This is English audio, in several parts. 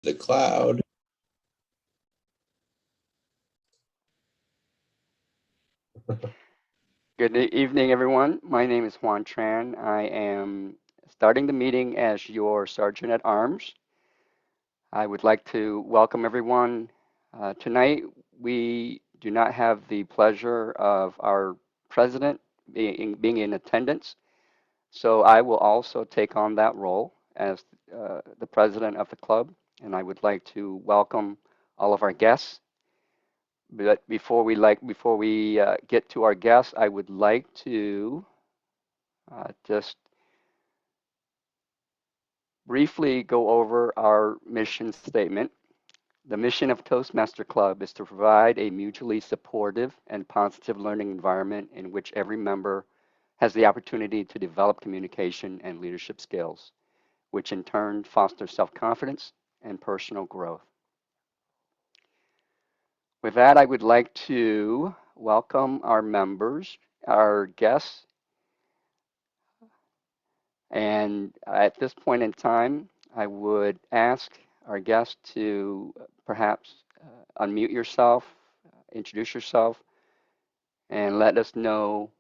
the cloud. Good evening, everyone. My name is Juan Tran. I am starting the meeting as your Sergeant at Arms. I would like to welcome everyone. Tonight, we do not have the pleasure of our president being in attendance, so I will also take on that role as the president of the club, and I would like to welcome all of our guests. But before we get to our guests, I would like to just briefly go over our mission statement. The mission of Toastmaster Club is to provide a mutually supportive and positive learning environment in which every member has the opportunity to develop communication and leadership skills, which in turn foster self-confidence and personal growth. With that, I would like to welcome our members, our guests, and at this point in time, I would ask our guest to perhaps unmute yourself, introduce yourself, and let us know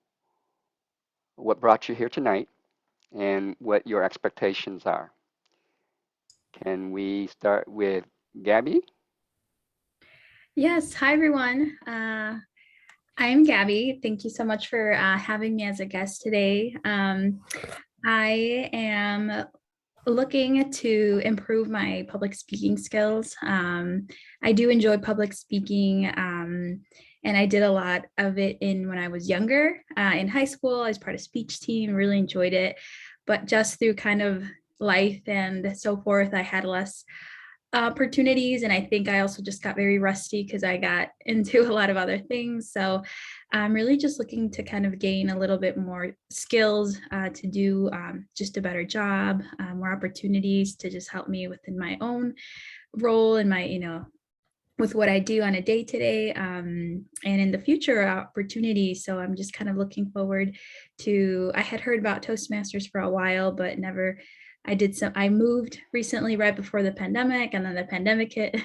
what brought you here tonight and what your expectations are. Can we start with Gabby? Yes, hi everyone. I'm Gabby. Thank you so much for having me as a guest today. I am looking to improve my public speaking skills. I do enjoy public speaking, and I did a lot of it when I was younger. In high school, I was part of speech team, really enjoyed it. But just through kind of life and so forth, I had less opportunities, and I think I also just got very rusty because I got into a lot of other things. So I'm really just looking to kind of gain a little bit more skills to do just a better job, more opportunities to just help me within my own role and my with what I do on a day to day, and in the future opportunities. So I'm just kind of looking forward to. I had heard about Toastmasters for a while, but never. I moved recently right before the pandemic, and then the pandemic hit.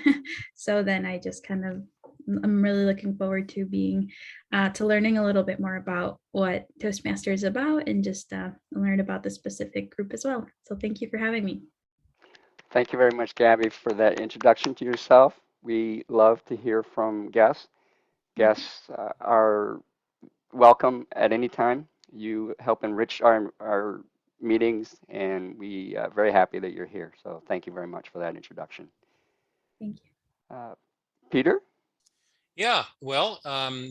So then I just kind of, I'm really looking forward to to learning a little bit more about what Toastmasters is about, and just learn about the specific group as well. So thank you for having me. Thank you very much, Gabby, for that introduction to yourself. We love to hear from guests. Guests are welcome at any time. You help enrich our meetings, and we are very happy that you're here. So thank you very much for that introduction. Thank you. Uh, Peter? Yeah, well,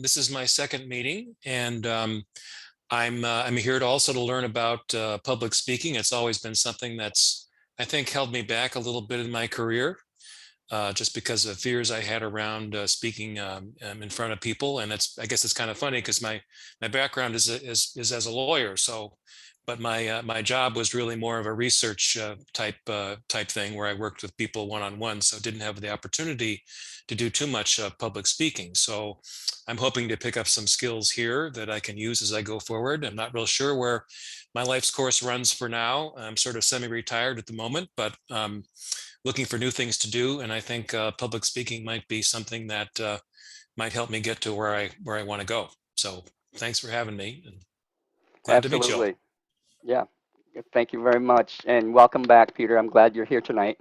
this is my second meeting, and I'm here to also to learn about public speaking. It's always been something that's I think held me back a little bit in my career, just because of fears I had around speaking in front of people. And I guess it's kind of funny because my background is as a lawyer. So, but my job was really more of a research type thing where I worked with people one on one. So didn't have the opportunity to do too much public speaking. So I'm hoping to pick up some skills here that I can use as I go forward. I'm not real sure where my life's course runs for now. I'm sort of semi-retired at the moment, but looking for new things to do, and I think public speaking might be something that might help me get to where I want to go. So thanks for having me, and glad to meet you all. Absolutely. Yeah. Thank you very much. And welcome back, Peter. I'm glad you're here tonight.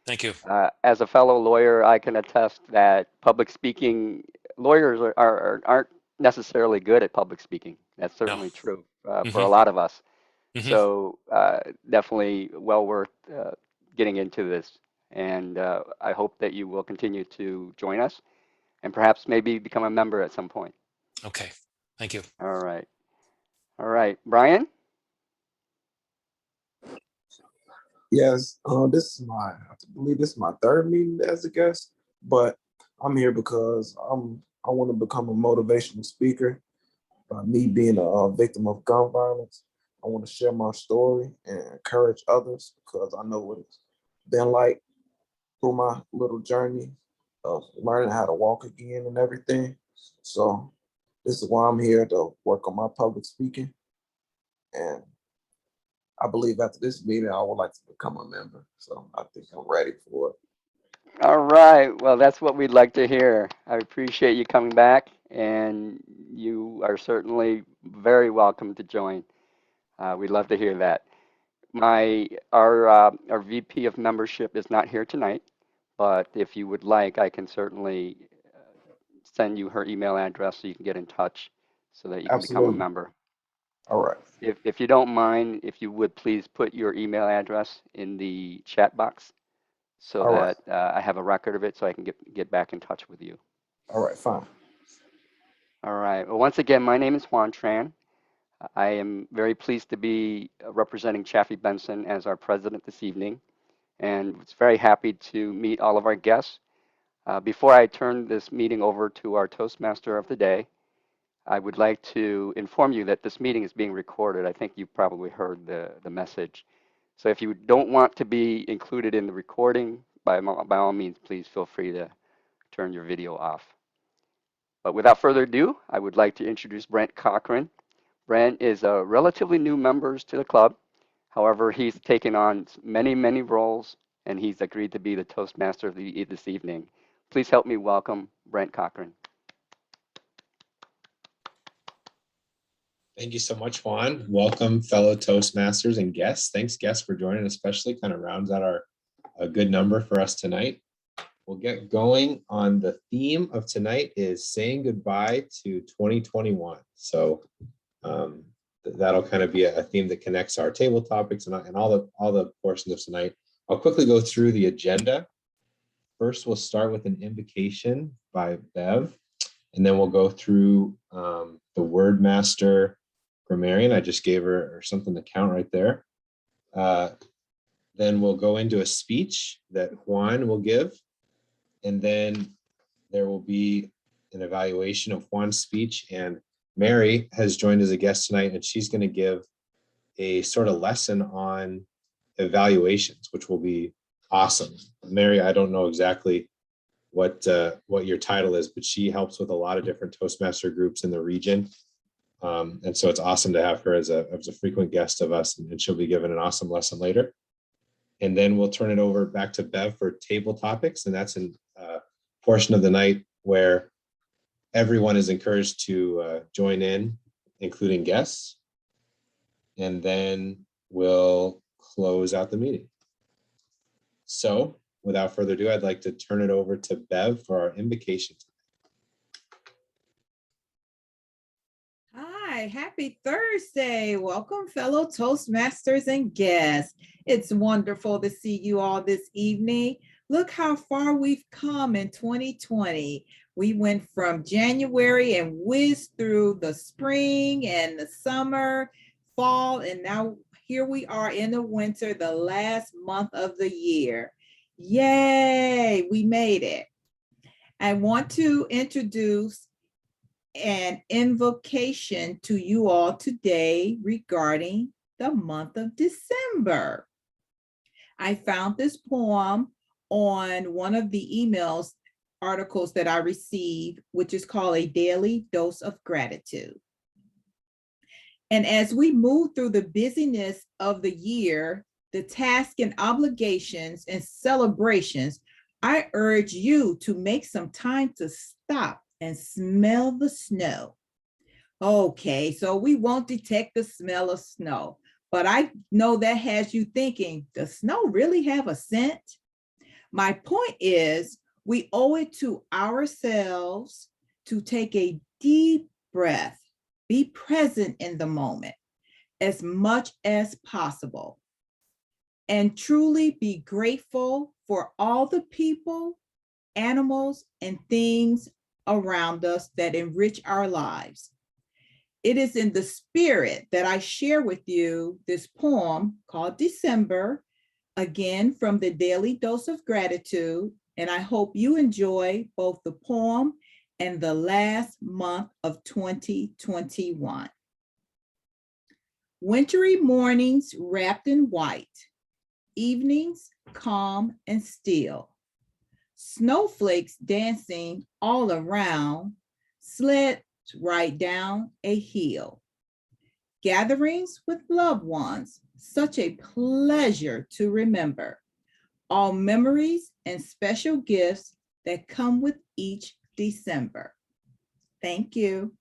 Thank you. As a fellow lawyer, I can attest that public speaking, lawyers aren't necessarily good at public speaking. That's No. certainly true for a Hmm. lot of us. Hmm. So definitely well worth getting into this. And I hope that you will continue to join us and perhaps maybe become a member at some point. Okay. Thank you. All right. All right. Brian? Yes, I believe this is my third meeting as a guest, but I'm here because I want to become a motivational speaker. Me being a victim of gun violence, I want to share my story and encourage others because I know what it's been like through my little journey of learning how to walk again and everything. So this is why I'm here to work on my public speaking. And I believe after this meeting, I would like to become a member. So I think I'm ready for it. All right. Well, that's what we'd like to hear. I appreciate you coming back, and you are certainly very welcome to join. We'd love to hear that. Our VP of membership is not here tonight, but if you would like, I can certainly send you her email address so you can get in touch so that you can become a Absolutely. member. All right. If you don't mind, if you would please put your email address in the chat box so All right. that I have a record of it so I can get back in touch with you. All right. Fine. All right. Well, once again, my name is Juan Tran. I am very pleased to be representing Chaffee Benson as our president this evening, and was very happy to meet all of our guests. Before I turn this meeting over to our Toastmaster of the day, I would like to inform you that this meeting is being recorded. I think you probably heard the message. So if you don't want to be included in the recording, by all means, please feel free to turn your video off. But without further ado, I would like to introduce Brent Cochran. Brent is a relatively new member to the club. However, he's taken on many, many roles, and he's agreed to be the Toastmaster of this evening. Please help me welcome Brent Cochran. Thank you so much, Juan. Welcome, fellow Toastmasters and guests. Thanks, guests, for joining, especially kind of rounds out a good number for us tonight. We'll get going on the theme of tonight is saying goodbye to 2021. So that'll kind of be a theme that connects our table topics and all the portions of tonight. I'll quickly go through the agenda. First, we'll start with an invocation by Bev, and then we'll go through the Word Master grammarian. I just gave her something to count right there. Then we'll go into a speech that Juan will give, and then there will be an evaluation of Juan's speech. And Mary has joined as a guest tonight, and she's going to give a sort of lesson on evaluations, which will be awesome. Mary, I don't know exactly what your title is, but she helps with a lot of different Toastmaster groups in the region. And so it's awesome to have her as a frequent guest of us, and she'll be given an awesome lesson later. And then we'll turn it over back to Bev for table topics. And that's a portion of the night where everyone is encouraged to join in, including guests. And then we'll close out the meeting. So without further ado, I'd like to turn it over to Bev for our invocation. Hi, happy Thursday. Welcome, fellow Toastmasters and guests. It's wonderful to see you all this evening. Look how far we've come in 2020. We went from January and whizzed through the spring and the summer, fall, and now here we are in the winter, the last month of the year. Yay, we made it. I want to introduce an invocation to you all today regarding the month of December. I found this poem on one of the emails articles that I received, which is called A Daily Dose of Gratitude. And as we move through the busyness of the year, the tasks and obligations and celebrations, I urge you to make some time to stop and smell the snow. Okay, so we won't detect the smell of snow, but I know that has you thinking, does snow really have a scent? My point is, we owe it to ourselves to take a deep breath, be present in the moment as much as possible, and truly be grateful for all the people, animals, and things around us that enrich our lives. It is in the spirit that I share with you this poem called December, again from the Daily Dose of Gratitude, and I hope you enjoy both the poem and the last month of 2021. Wintry mornings wrapped in white, evenings calm and still. Snowflakes dancing all around, sled right down a hill. Gatherings with loved ones, such a pleasure to remember. all memories and special gifts that come with each December. Thank you.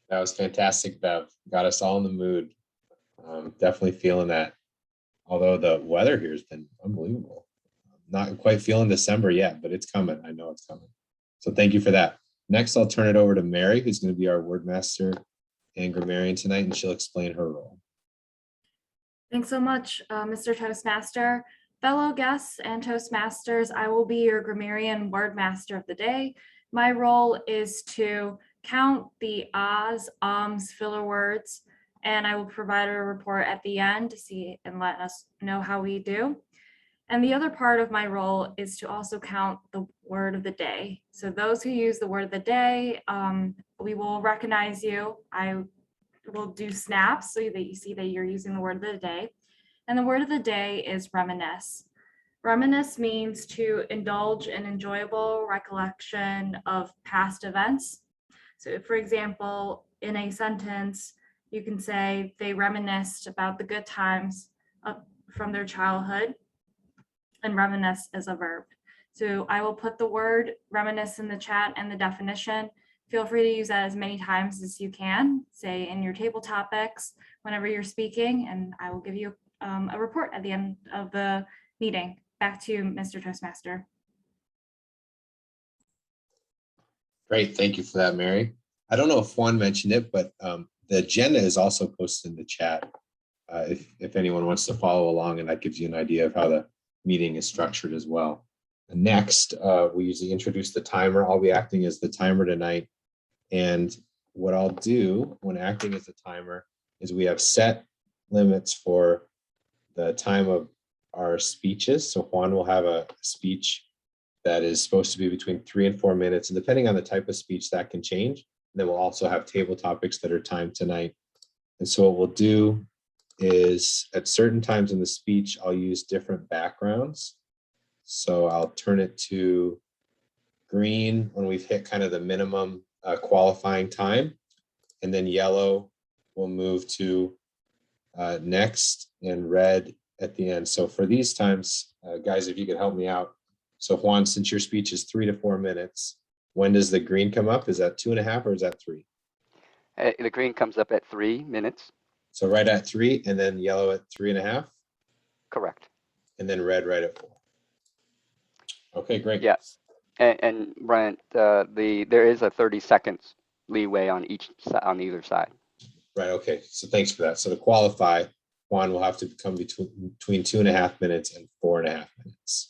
That was fantastic, Bev. Got us all in the mood. Definitely feeling that. Although the weather here has been unbelievable. Not quite feeling December yet, but it's coming. I know it's coming. So thank you for that. Next, I'll turn it over to Mary, who's going to be our word master and grammarian tonight, and she'll explain her role. Thanks so much, Mr. Toastmaster. Fellow guests and Toastmasters, I will be your grammarian word master of the day. My role is to count the ahs, ums, filler words, and I will provide a report at the end to see and let us know how we do. And the other part of my role is to also count the word of the day. So those who use the word of the day, we will recognize you. I will do snaps so that you see that you're using the word of the day. And the word of the day is reminisce. Reminisce means to indulge in enjoyable recollection of past events. So for example, in a sentence, you can say they reminisced about the good times from their childhood, and reminisce is a verb. So I will put the word reminisce in the chat and the definition. Feel free to use that as many times as you can, say in your table topics, whenever you're speaking, and I will give you a report at the end of the meeting. Back to you, Mr. Toastmaster. Great. Thank you for that, Mary. I don't know if Juan mentioned it, but the agenda is also posted in the chat if anyone wants to follow along, and that gives you an idea of how the meeting is structured as well. And next, we usually introduce the timer. I'll be acting as the timer tonight. And what I'll do when acting as the timer is we have set limits for the time of our speeches. So Juan will have a speech that is supposed to be between 3 and 4 minutes. And depending on the type of speech, that can change. And then we'll also have table topics that are timed tonight. And so what we'll do is at certain times in the speech, I'll use different backgrounds. So I'll turn it to green when we've hit kind of the minimum qualifying time. And then yellow will move to next, and red at the end. So for these times, guys, if you could help me out. So Juan, since your speech is 3 to 4 minutes, when does the green come up? Is that 2.5 or is that 3? The green comes up at 3 minutes. So right at 3, and then yellow at 3.5? Correct. And then red right at 4. Okay, great. Yeah. And Brent, there is a 30 seconds leeway on either side. Right, okay. So thanks for that. So to qualify, Juan will have to come between 2.5 minutes and 4.5 minutes.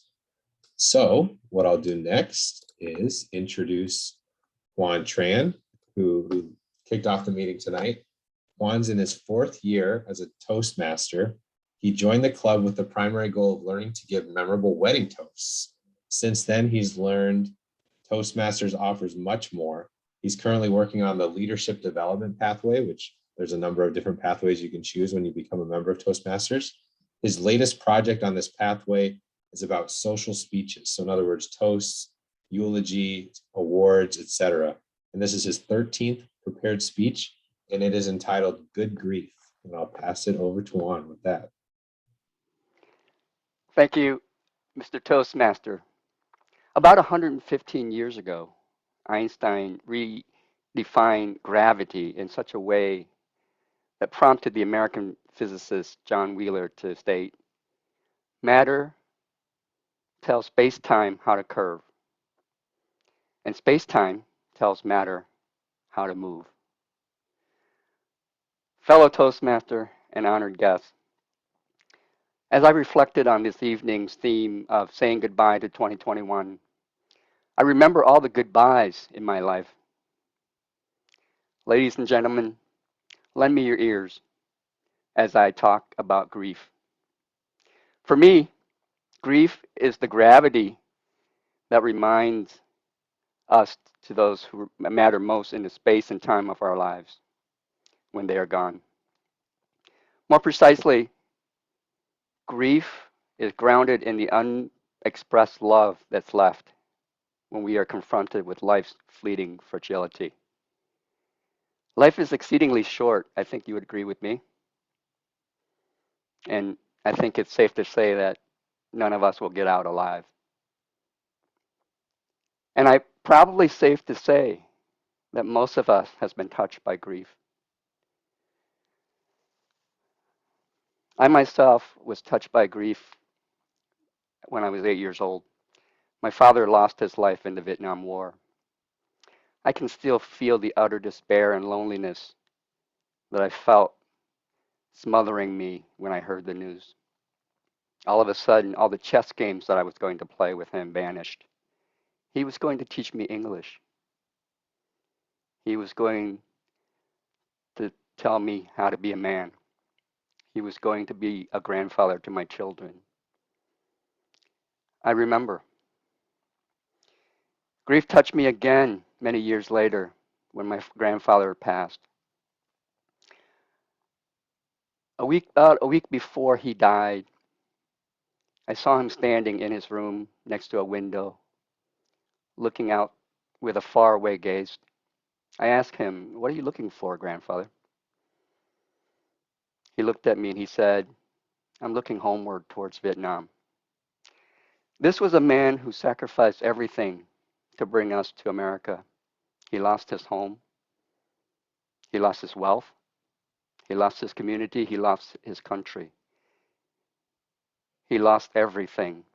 So what I'll do next is introduce Juan Tran, who kicked off the meeting tonight. Juan's in his 4th year as a Toastmaster. He joined the club with the primary goal of learning to give memorable wedding toasts. Since then, he's learned Toastmasters offers much more. He's currently working on the leadership development pathway, which there's a number of different pathways you can choose when you become a member of Toastmasters. His latest project on this pathway is about social speeches. So in other words, toasts, eulogy, awards, etc. And this is his 13th prepared speech, and it is entitled Good Grief. And I'll pass it over to Juan with that. Thank you, Mr. Toastmaster. About 115 years ago, Einstein redefined gravity in such a way that prompted the American physicist John Wheeler to state, matter tells space-time how to curve, and space-time tells matter how to move. Fellow Toastmaster and honored guests, as I reflected on this evening's theme of saying goodbye to 2021, I remember all the goodbyes in my life. Ladies and gentlemen, lend me your ears as I talk about grief. For me, grief is the gravity that reminds us to those who matter most in the space and time of our lives when they are gone. More precisely, grief is grounded in the unexpressed love that's left when we are confronted with life's fleeting fragility. Life is exceedingly short. I think you would agree with me. And I think it's safe to say that none of us will get out alive. And I probably safe to say that most of us has been touched by grief. I myself was touched by grief when I was 8 years old. My father lost his life in the Vietnam War. I can still feel the utter despair and loneliness that I felt smothering me when I heard the news. All of a sudden, all the chess games that I was going to play with him vanished. He was going to teach me English. He was going to tell me how to be a man. He was going to be a grandfather to my children. I remember. Grief touched me again many years later when my grandfather passed. About a week before he died, I saw him standing in his room next to a window, looking out with a faraway gaze. I asked him, "What are you looking for, grandfather?" He looked at me and he said, "I'm looking homeward towards Vietnam." This was a man who sacrificed everything to bring us to America. He lost his home. He lost his wealth. He lost his community. He lost his country. He lost everything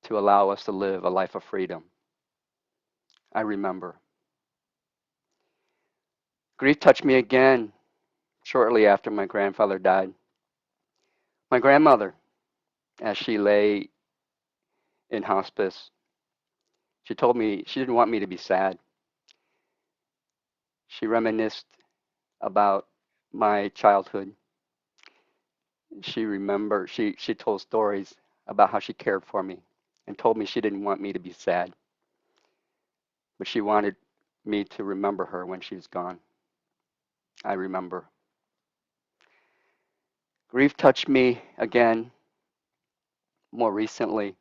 to allow us to live a life of freedom. I remember. Grief touched me again shortly after my grandfather died. My grandmother, as she lay in hospice, she told me she didn't want me to be sad. She reminisced about my childhood. She told stories about how she cared for me and told me she didn't want me to be sad, but she wanted me to remember her when she's gone. I remember. Grief touched me again more recently.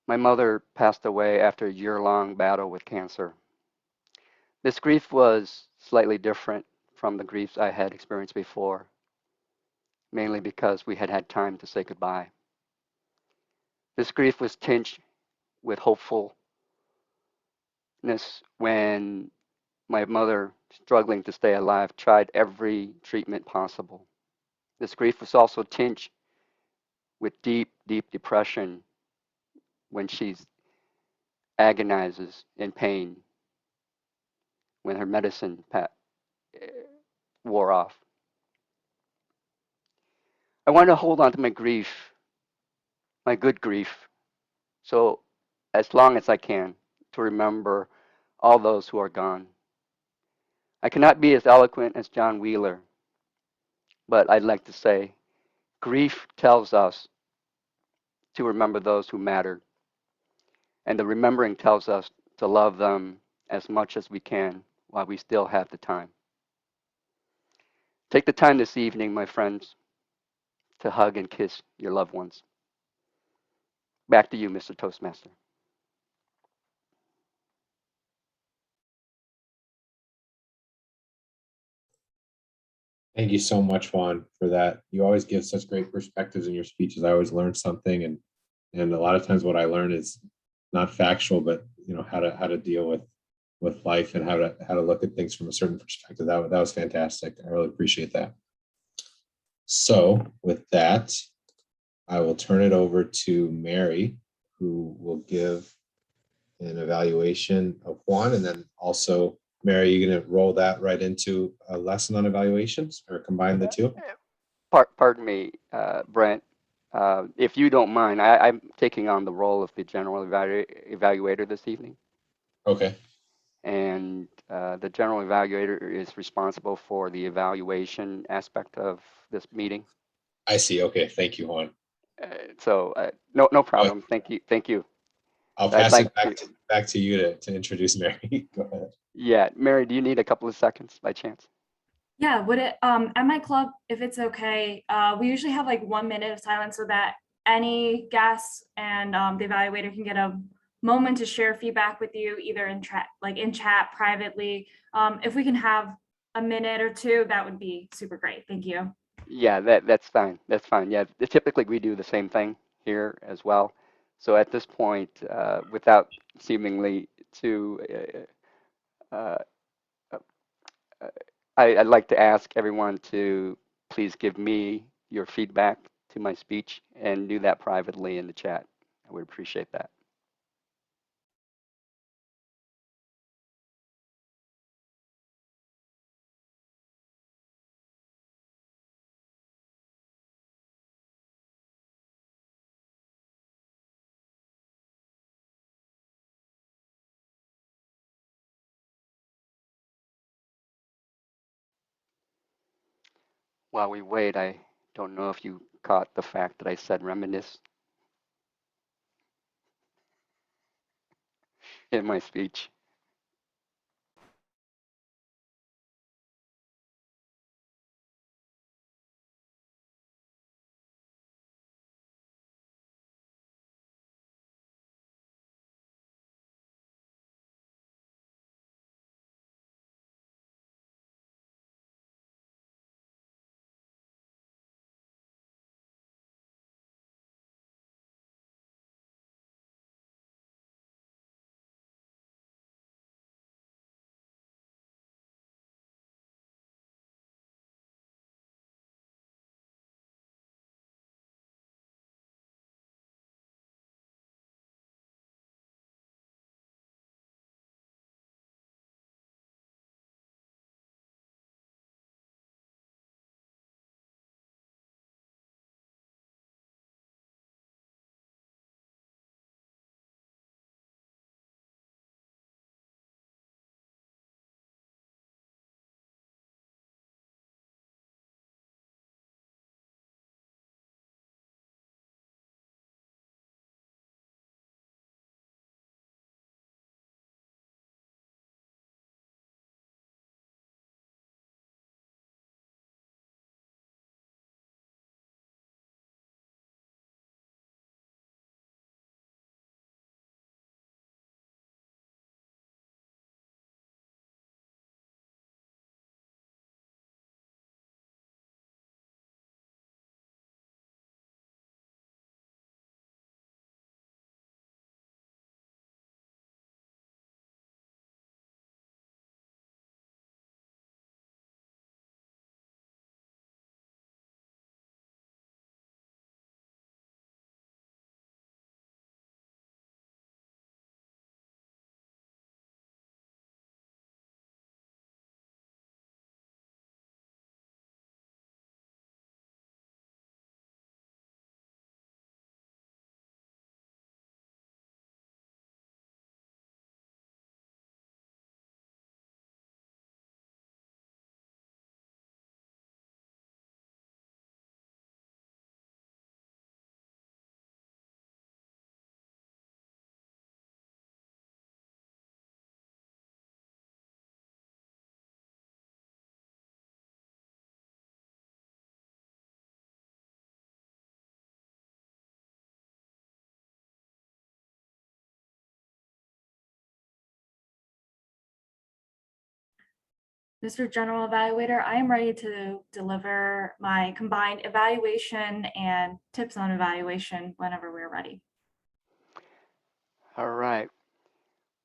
My mother passed away after a year-long battle with cancer. This grief was slightly different from the griefs I had experienced before, mainly because we had had time to say goodbye. This grief was tinged with hopefulness when my mother, struggling to stay alive, tried every treatment possible. This grief was also tinged with deep, deep depression when she agonizes in pain, when her medicine wore off. I want to hold on to my grief, my good grief, so as long as I can, to remember all those who are gone. I cannot be as eloquent as John Wheeler, but I'd like to say grief tells us to remember those who mattered, and the remembering tells us to love them as much as we can while we still have the time. Take the time this evening, my friends, to hug and kiss your loved ones. Back to you, Mr. Toastmaster. Thank you so much, Juan, for that. You always give such great perspectives in your speeches. I always learn something, and a lot of times what I learn is not factual, but how to deal with life and how to look at things from a certain perspective. That was fantastic. I really appreciate that. So with that, I will turn it over to Mary, who will give an evaluation of Juan, and then also, Mary, you're going to roll that right into a lesson on evaluations or combine the two? Pardon me, Brent. If you don't mind, I'm taking on the role of the general evaluator this evening. Okay. And the general evaluator is responsible for the evaluation aspect of this meeting. I see. Okay. Thank you, Juan. No problem. Thank you. Thank you. I'll pass it back to you to introduce Mary. Go ahead. Yeah, Mary, do you need a couple of seconds by chance? Yeah, would it, at my club, if it's okay, we usually have like 1 minute of silence so that any guests and the evaluator can get a moment to share feedback with you, either in chat privately. If we can have a minute or two, that would be super great. Thank you. Yeah, that's fine. That's fine. Yeah, typically we do the same thing here as well. So at this point, without seemingly too, uh, uh, uh, I'd like to ask everyone to please give me your feedback to my speech and do that privately in the chat. I would appreciate that. While we wait, I don't know if you caught the fact that I said reminisce in my speech. Mr. General Evaluator, I am ready to deliver my combined evaluation and tips on evaluation whenever we're ready. All right.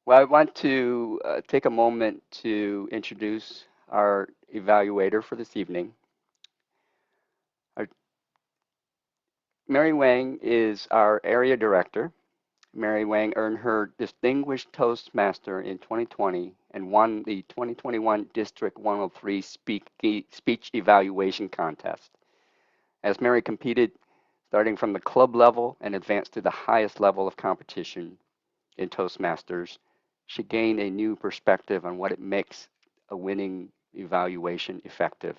Well, I want to take a moment to introduce our evaluator for this evening. Mary Wang is our area director. Mary Wang earned her Distinguished Toastmaster in 2020 and won the 2021 District 103 Speech Evaluation Contest. As Mary competed starting from the club level and advanced to the highest level of competition in Toastmasters, she gained a new perspective on what it makes a winning evaluation effective.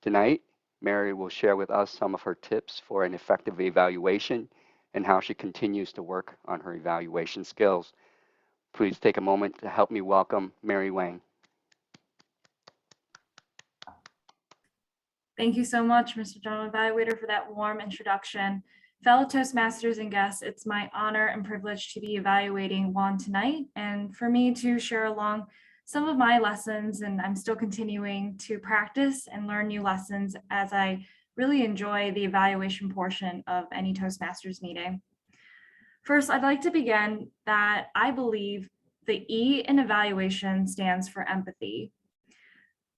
Tonight, Mary will share with us some of her tips for an effective evaluation and how she continues to work on her evaluation skills. Please take a moment to help me welcome Mary Wang. Thank you so much, Mr. General Evaluator, for that warm introduction. Fellow Toastmasters and guests, it's my honor and privilege to be evaluating Juan tonight and for me to share along some of my lessons, and I'm still continuing to practice and learn new lessons as I really enjoy the evaluation portion of any Toastmasters meeting. First, I'd like to begin that I believe the E in evaluation stands for empathy.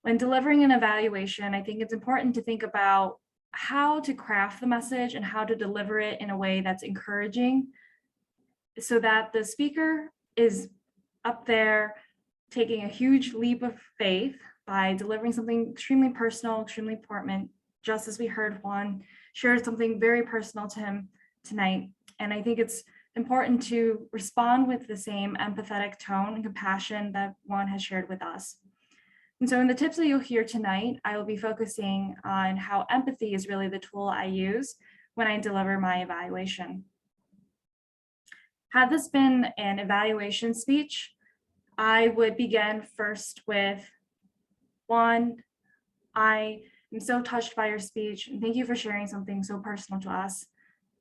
When delivering an evaluation, I think it's important to think about how to craft the message and how to deliver it in a way that's encouraging so that the speaker is up there taking a huge leap of faith by delivering something extremely personal, extremely important, just as we heard Juan share something very personal to him tonight. And I think it's important to respond with the same empathetic tone and compassion that Juan has shared with us. And so in the tips that you'll hear tonight, I will be focusing on how empathy is really the tool I use when I deliver my evaluation. Had this been an evaluation speech, I would begin first with, Juan, I am so touched by your speech, and thank you for sharing something so personal to us.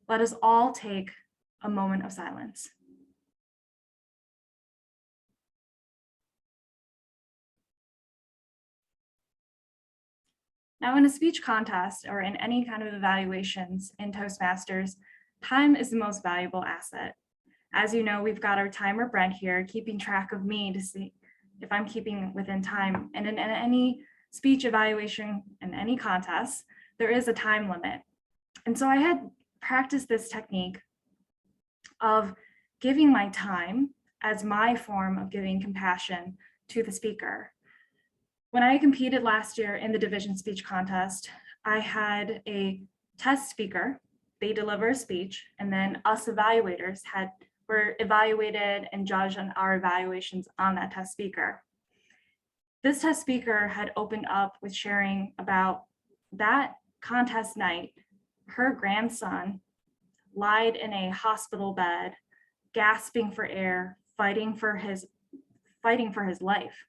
Let us all take a moment of silence. Now, in a speech contest or in any kind of evaluations in Toastmasters, time is the most valuable asset. As you know, we've got our timer Brent here keeping track of me to see if I'm keeping within time. And in any speech evaluation in any contest, there is a time limit. And so I had practiced this technique of giving my time as my form of giving compassion to the speaker. When I competed last year in the division speech contest, I had a test speaker, they deliver a speech, and then us evaluators were evaluated and judged on our evaluations on that test speaker. This test speaker had opened up with sharing about that contest night, her grandson lied in a hospital bed, gasping for air, fighting for his life.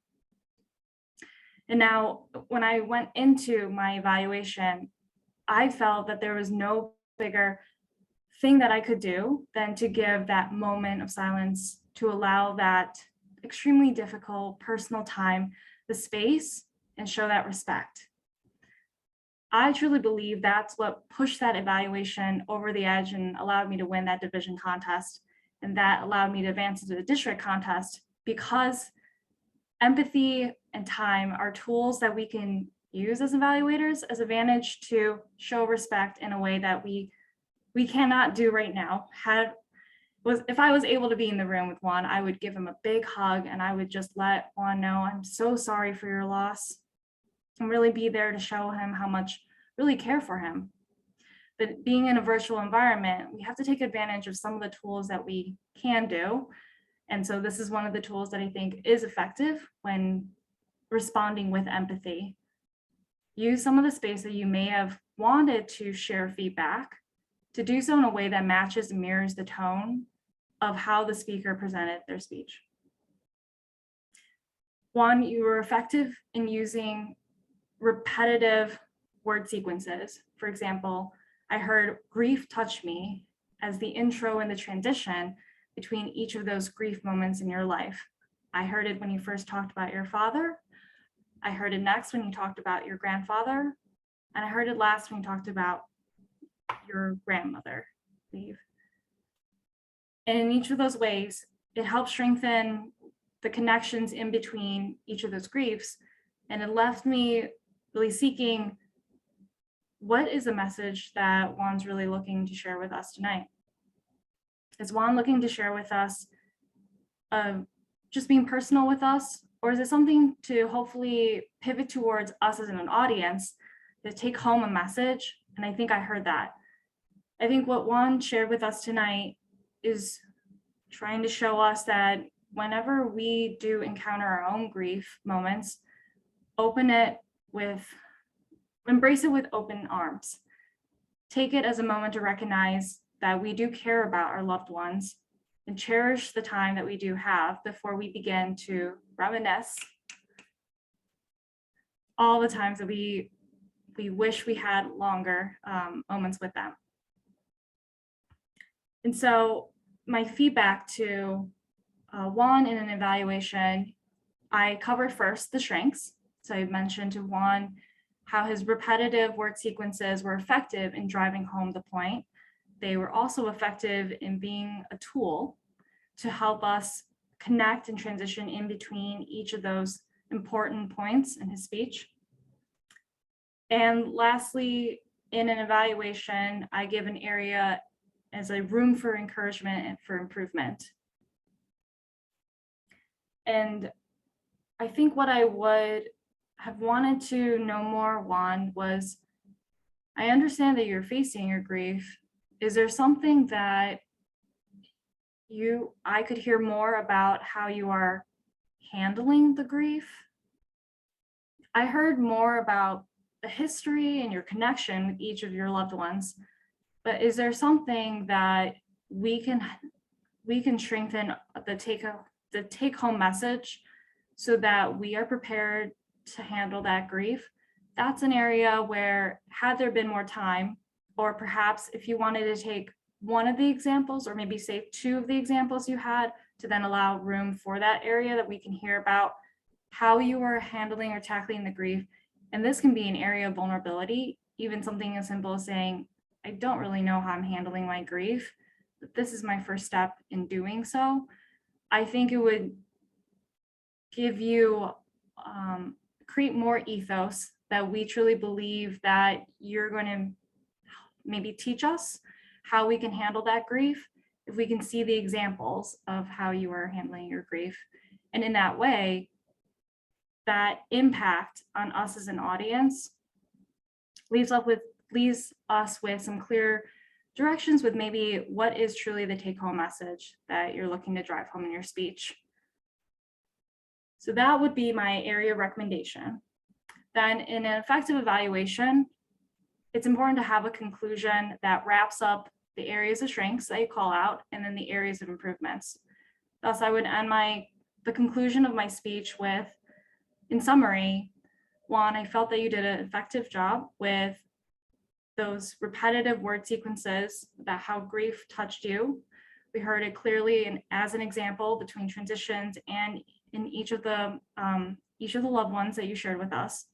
And now when I went into my evaluation, I felt that there was no bigger thing that I could do than to give that moment of silence to allow that extremely difficult personal time the space and show that respect. I truly believe that's what pushed that evaluation over the edge and allowed me to win that division contest. And that allowed me to advance into the district contest, because empathy and time are tools that we can use as evaluators as advantage to show respect in a way that we cannot do right now. If I was able to be in the room with Juan, I would give him a big hug and I would just let Juan know, I'm so sorry for your loss, and really be there to show him how much I really care for him. But being in a virtual environment, we have to take advantage of some of the tools that we can do. And so this is one of the tools that I think is effective when responding with empathy. Use some of the space that you may have wanted to share feedback to do so in a way that matches and mirrors the tone of how the speaker presented their speech. One, you were effective in using repetitive word sequences. For example, I heard grief touch me as the intro and the transition between each of those grief moments in your life. I heard it when you first talked about your father. I heard it next when you talked about your grandfather. And I heard it last when you talked about your grandmother, I believe. And in each of those ways, it helped strengthen the connections in between each of those griefs. And it left me really seeking, what is the message that Juan's really looking to share with us tonight? Is Juan looking to share with us just being personal with us? Or is it something to hopefully pivot towards us as an audience to take home a message? And I think I heard that. I think what Juan shared with us tonight is trying to show us that whenever we do encounter our own grief moments, embrace it with open arms. Take it as a moment to recognize that we do care about our loved ones and cherish the time that we do have before we begin to reminisce all the times that we wish we had longer moments with them. And so my feedback to Juan in an evaluation, I covered first the strengths. So I mentioned to Juan how his repetitive word sequences were effective in driving home the point. They were also effective in being a tool to help us connect and transition in between each of those important points in his speech. And lastly, in an evaluation, I give an area as a room for encouragement and for improvement. And I think what I would have wanted to know more, Juan, was I understand that you're facing your grief. Is there something that I could hear more about how you are handling the grief? I heard more about the history and your connection with each of your loved ones, but is there something that we can strengthen the take home message so that we are prepared to handle that grief? That's an area where, had there been more time, or perhaps if you wanted to take one of the examples or maybe say two of the examples you had to then allow room for that area that we can hear about how you are handling or tackling the grief. And this can be an area of vulnerability, even something as simple as saying, I don't really know how I'm handling my grief, but this is my first step in doing so. I think it would give you, create more ethos that we truly believe that you're going to maybe teach us how we can handle that grief if we can see the examples of how you are handling your grief. And in that way, that impact on us as an audience leaves us with some clear directions with maybe what is truly the take-home message that you're looking to drive home in your speech. So that would be my area recommendation. Then in an effective evaluation, it's important to have a conclusion that wraps up the areas of strengths that you call out and then the areas of improvements. Thus, I would end the conclusion of my speech with, in summary, Juan, I felt that you did an effective job with those repetitive word sequences about how grief touched you. We heard it clearly and as an example between transitions and in each of the loved ones that you shared with us.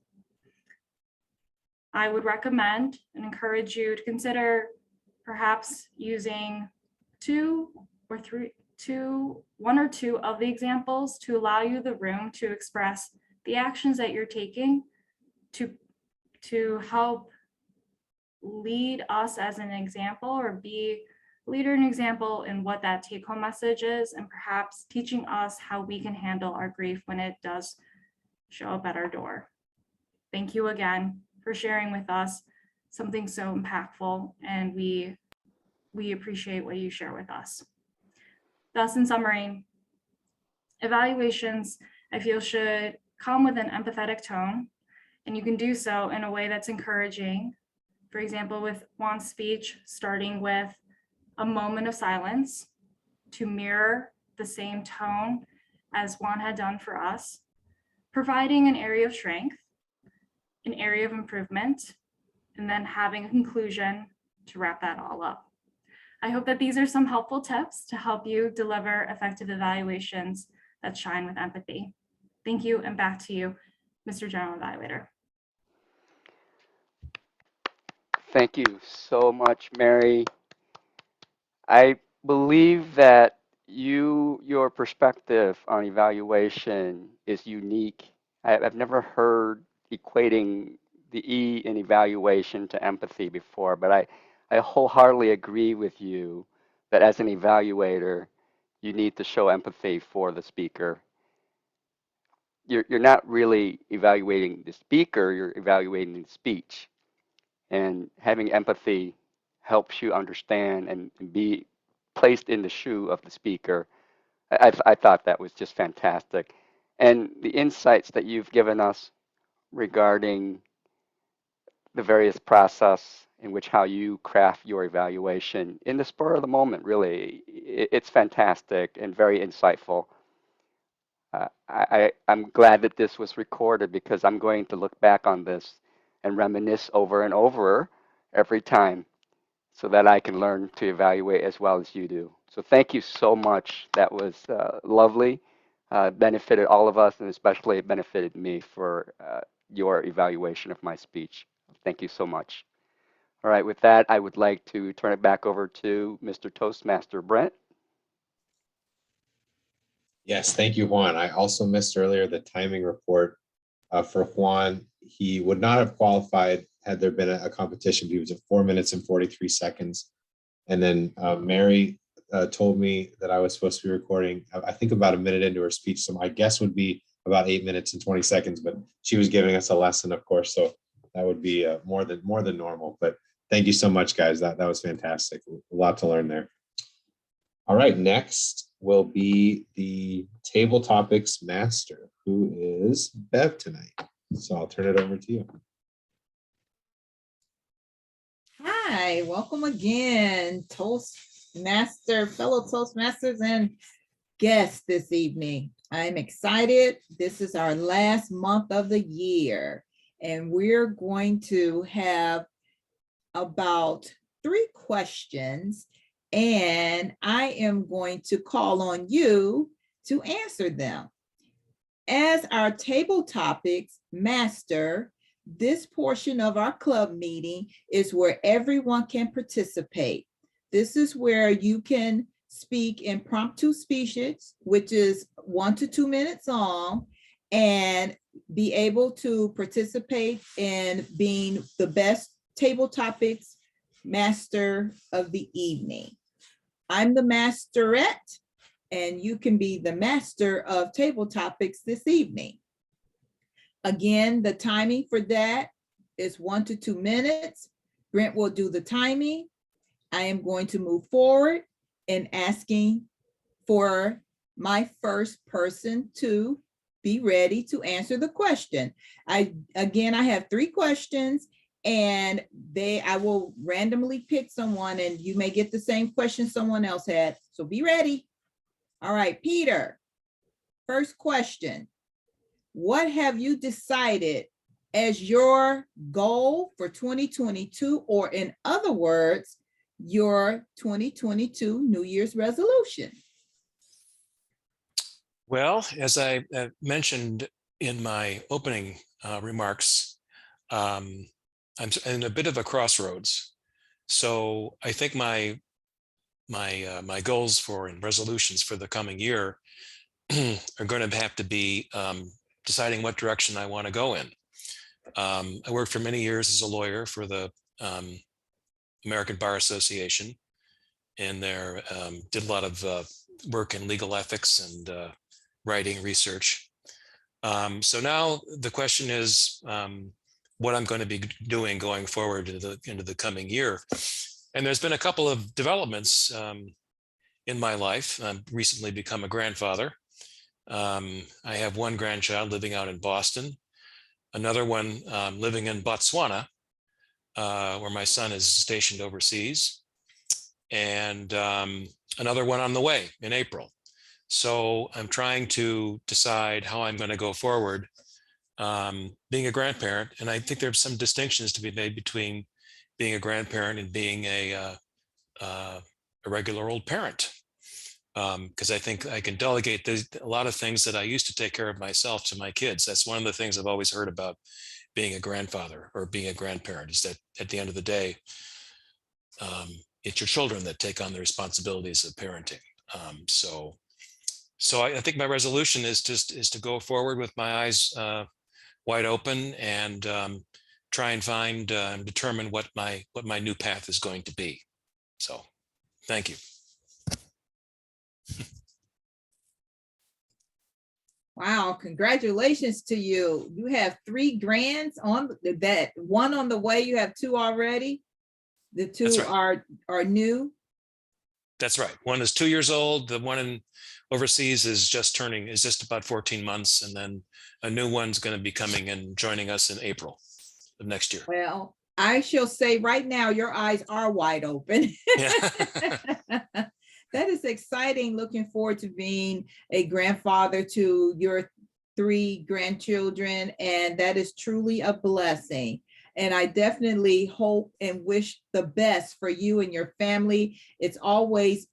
I would recommend and encourage you to consider perhaps using one or two of the examples to allow you the room to express the actions that you're taking to help lead us as an example or be a leader and example in what that take-home message is, and perhaps teaching us how we can handle our grief when it does show up at our door. Thank you again for sharing with us something so impactful, and we appreciate what you share with us. Thus, in summary, evaluations, I feel, should come with an empathetic tone, and you can do so in a way that's encouraging. For example, with Juan's speech, starting with a moment of silence to mirror the same tone as Juan had done for us, providing an area of strength, an area of improvement, and then having a conclusion to wrap that all up. I hope that these are some helpful tips to help you deliver effective evaluations that shine with empathy. Thank you, and back to you, Mr. General Evaluator. Thank you so much, Mary. I believe that your perspective on evaluation is unique. I've never heard equating the E in evaluation to empathy before, but I wholeheartedly agree with you that as an evaluator, you need to show empathy for the speaker. You're not really evaluating the speaker, you're evaluating the speech. And having empathy helps you understand and be placed in the shoe of the speaker. I thought that was just fantastic. And the insights that you've given us regarding the various process in which how you craft your evaluation in the spur of the moment, really, it's fantastic and very insightful. I'm glad that this was recorded because I'm going to look back on this and reminisce over and over every time so that I can learn to evaluate as well as you do. So thank you so much. That was lovely. Benefited all of us, and especially it benefited me for your evaluation of my speech. Thank you so much. All right, with that, I would like to turn it back over to Mr. Toastmaster Brent. Yes, thank you, Juan. I also missed earlier the timing report for Juan. He would not have qualified had there been a competition. He was at 4 minutes and 43 seconds. And then Mary told me that I was supposed to be recording, I think about a minute into her speech. So my guess would be about 8 minutes and 20 seconds, but she was giving us a lesson, of course. So that would be more than normal. But thank you so much, guys. That was fantastic. A lot to learn there. All right, next will be the table topics master, who is Bev tonight. So I'll turn it over to you. Hi, welcome again, Toastmaster, fellow Toastmasters and guests this evening. I'm excited. This is our last month of the year, and we're going to have about 3 questions, and I am going to call on you to answer them. As our table topics master, this portion of our club meeting is where everyone can participate. This is where you can speak impromptu speeches, which is 1 to 2 minutes long, and be able to participate in being the best table topics master of the evening. I'm the masterette, and you can be the master of table topics this evening. Again, the timing for that is 1 to 2 minutes. Brent will do the timing. I am going to move forward in asking for my first person to be ready to answer the question. I have 3 questions, and I will randomly pick someone, and you may get the same question someone else had. So be ready. All right, Peter, first question. What have you decided as your goal for 2022, or in other words, your 2022 New Year's resolution? Well, as I mentioned in my opening remarks, I'm in a bit of a crossroads. So I think my goals and resolutions for the coming year are going to have to be deciding what direction I want to go in. I worked for many years as a lawyer for the American Bar Association, and there did a lot of work in legal ethics and writing research. So now the question is what I'm going to be doing going forward into the coming year. And there's been a couple of developments in my life. I've recently become a grandfather. I have 1 grandchild living out in Boston, another one living in Botswana, where my son is stationed overseas, and another one on the way in April. So I'm trying to decide how I'm going to go forward being a grandparent. And I think there's some distinctions to be made between being a grandparent and being a regular old parent. Because I think I can delegate a lot of things that I used to take care of myself to my kids. That's one of the things I've always heard about being a grandfather or being a grandparent, is that at the end of the day, it's your children that take on the responsibilities of parenting. So I think my resolution is to go forward with my eyes wide open and try and find and determine what my new path is going to be. So thank you. Wow, congratulations to you. You have 3 grands on that, 1 on the way. You have 2 already. The 2 right. are new. That's right. One is 2 years old. The one overseas is just about 14 months. And then a new one's going to be coming and joining us in April of next year. Well, I shall say right now, your eyes are wide open. Yeah. That is exciting. Looking forward to being a grandfather to your 3 grandchildren. And that is truly a blessing. And I definitely hope and wish the best for you and your family. It's always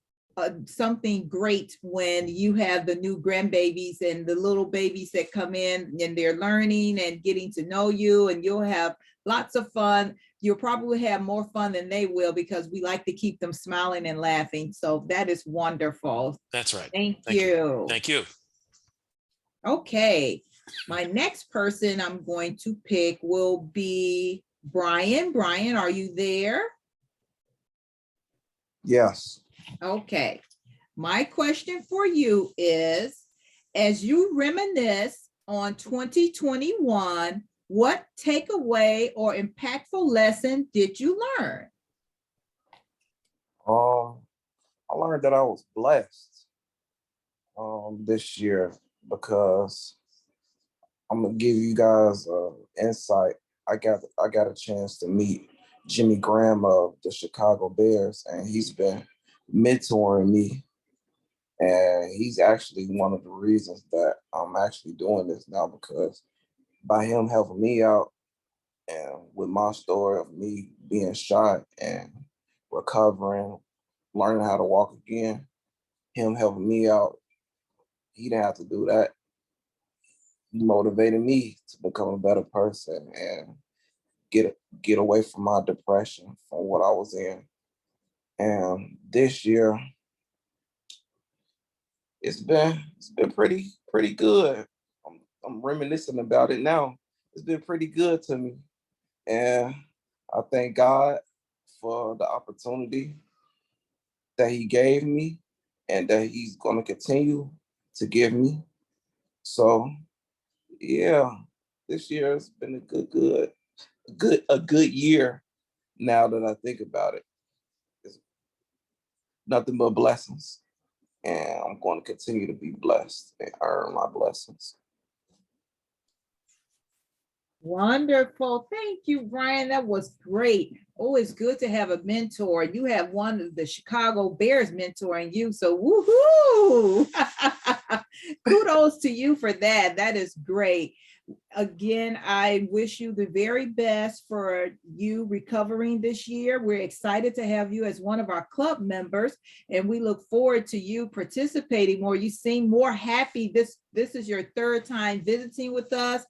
something great when you have the new grandbabies and the little babies that come in and they're learning and getting to know you, and you'll have lots of fun. You'll probably have more fun than they will because we like to keep them smiling and laughing. So that is wonderful. That's right. Thank Thank you. you. Thank you. Okay, my next person I'm going to pick will be Brian. Brian, are you there? Yes. Okay, my question for you is, as you reminisce on 2021, what takeaway or impactful lesson did you learn? I learned that I was blessed this year because I'm gonna give you guys insight. I got a chance to meet Jimmy Graham of the Chicago Bears, and he's been mentoring me. And he's actually one of the reasons that I'm actually doing this now, because by him helping me out and with my story of me being shot and recovering, learning how to walk again, him helping me out, he didn't have to do that. He motivated me to become a better person and get away from my depression, from what I was in. And this year, it's been pretty good. I'm reminiscing about it now. It's been pretty good to me, and I thank God for the opportunity that He gave me, and that He's going to continue to give me. So yeah, this year has been a good year. Now that I think about it, it's nothing but blessings, and I'm going to continue to be blessed and earn my blessings. Wonderful. Thank you, Brian. That was great. Always good to have a mentor. You have one of the Chicago Bears mentoring you. So woohoo! Kudos to you for that. That is great. Again, I wish you the very best for you recovering this year. We're excited to have you as one of our club members, and we look forward to you participating more. You seem more happy. This is your third time visiting with us.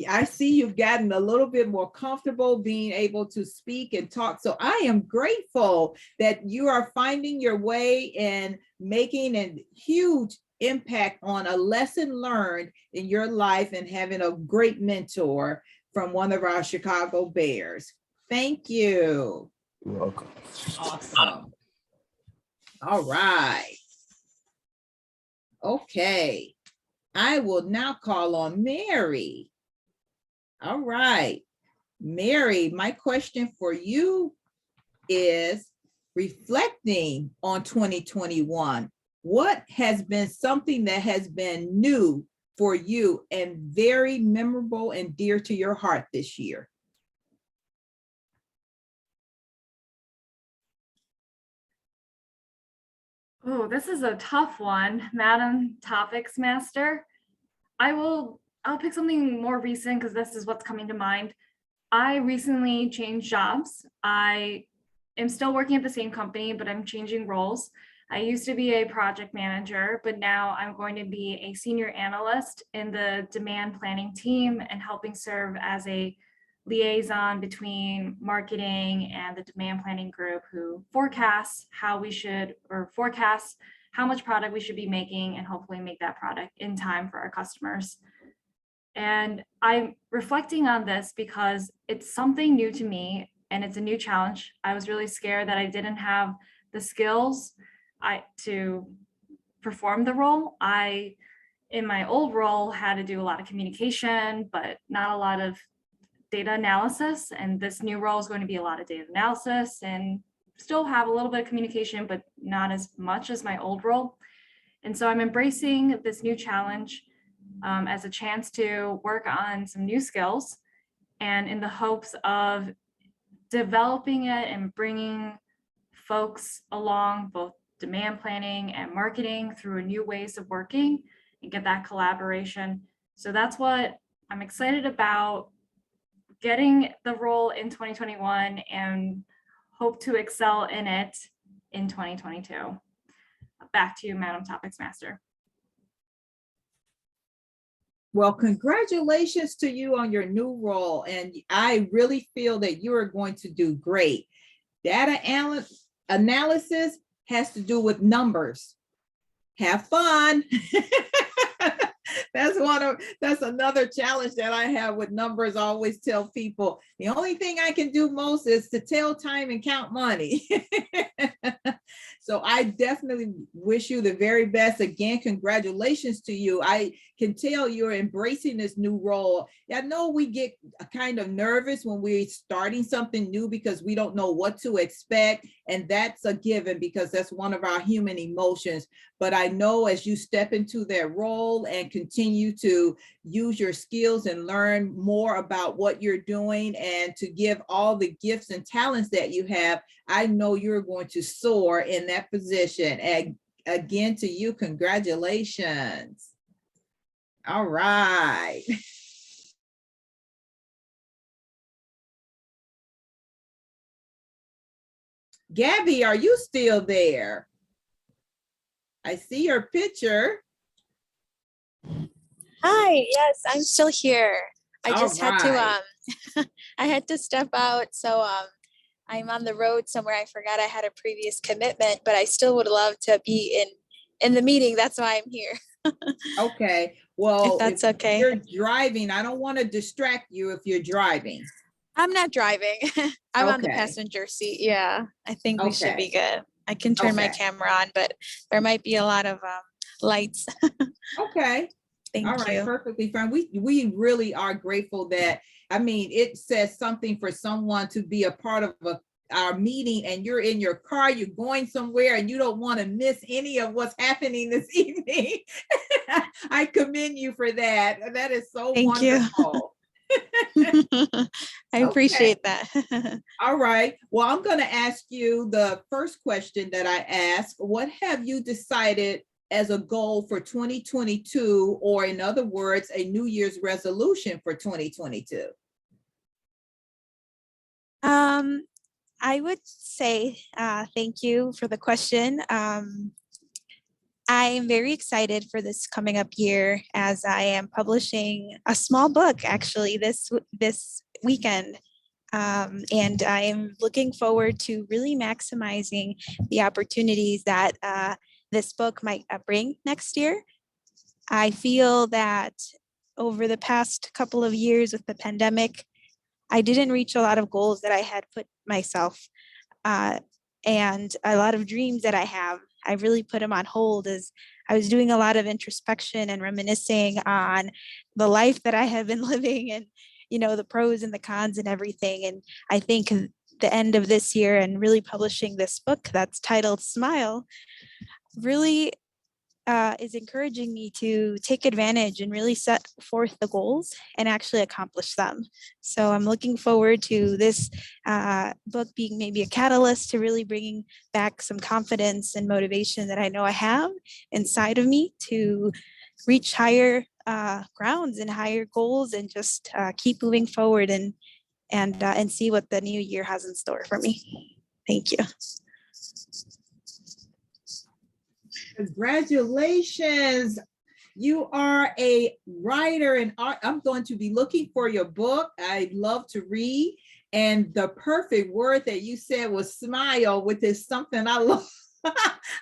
I see you've gotten a little bit more comfortable being able to speak and talk. So I am grateful that you are finding your way and making a huge impact on a lesson learned in your life and having a great mentor from one of our Chicago Bears. Thank you. You're welcome. Awesome. All right. Okay. I will now call on Mary. All right. Mary, my question for you is, reflecting on 2021, what has been something that has been new for you and very memorable and dear to your heart this year? Oh, this is a tough one, Madam Topics Master. I'll pick something more recent because this is what's coming to mind. I recently changed jobs. I am still working at the same company, but I'm changing roles. I used to be a project manager, but now I'm going to be a senior analyst in the demand planning team and helping serve as a liaison between marketing and the demand planning group, who forecasts how much product we should be making and hopefully make that product in time for our customers. And I'm reflecting on this because it's something new to me and it's a new challenge. I was really scared that I didn't have the skills to perform the role. In my old role, had to do a lot of communication, but not a lot of data analysis. And this new role is going to be a lot of data analysis and still have a little bit of communication, but not as much as my old role. And so I'm embracing this new challenge as a chance to work on some new skills, and in the hopes of developing it and bringing folks along, both demand planning and marketing, through new ways of working and get that collaboration. So that's what I'm excited about, getting the role in 2021 and hope to excel in it in 2022. Back to you, Madam Topics Master. Well, congratulations to you on your new role. And I really feel that you are going to do great. Data analysis has to do with numbers. Have fun. That's another challenge that I have with numbers. I always tell people the only thing I can do most is to tell time and count money. So I definitely wish you the very best. Again, congratulations to you. I can tell you're embracing this new role. I know we get kind of nervous when we're starting something new because we don't know what to expect. And that's a given because that's one of our human emotions. But I know as you step into that role and continue to use your skills and learn more about what you're doing and to give all the gifts and talents that you have, I know you're going to soar in that position. And again, to you, congratulations. All right. Gabby, are you still there? I see your picture. Hi, yes, I'm still here. I All just had right. to I had to step out, so I'm on the road somewhere. I forgot I had a previous commitment, but I still would love to be in the meeting. That's why I'm here. Okay, well, If that's if okay. you're driving, I don't want to distract you if you're driving. I'm not driving. I'm on the Okay. passenger seat. Yeah, I think we should be Okay. good. I can turn my Okay. camera on, but there might be a lot of lights. Okay. Thank All right, you. perfectly fine. We really are grateful that, I mean, it says something for someone to be a part of our meeting and you're in your car, you're going somewhere and you don't want to miss any of what's happening this evening. I commend you for that. That is so Thank you. wonderful. I appreciate that. All right. Well, I'm going to ask you the first question that I ask. What have you decided as a goal for 2022, or in other words, a New Year's resolution for 2022? I would say thank you for the question. I'm very excited for this coming up year as I am publishing a small book actually this weekend. And I am looking forward to really maximizing the opportunities that this book might bring next year. I feel that over the past couple of years with the pandemic, I didn't reach a lot of goals that I had put myself, and a lot of dreams that I have. I really put them on hold as I was doing a lot of introspection and reminiscing on the life that I have been living and, you know, the pros and the cons and everything. And I think the end of this year and really publishing this book that's titled Smile really is encouraging me to take advantage and really set forth the goals and actually accomplish them. So I'm looking forward to this book being maybe a catalyst to really bringing back some confidence and motivation that I know I have inside of me to reach higher grounds and higher goals and just keep moving forward and see what the new year has in store for me. Thank you. Congratulations. You are a writer and I'm going to be looking for your book. I love to read. And the perfect word that you said was smile, which is something I love.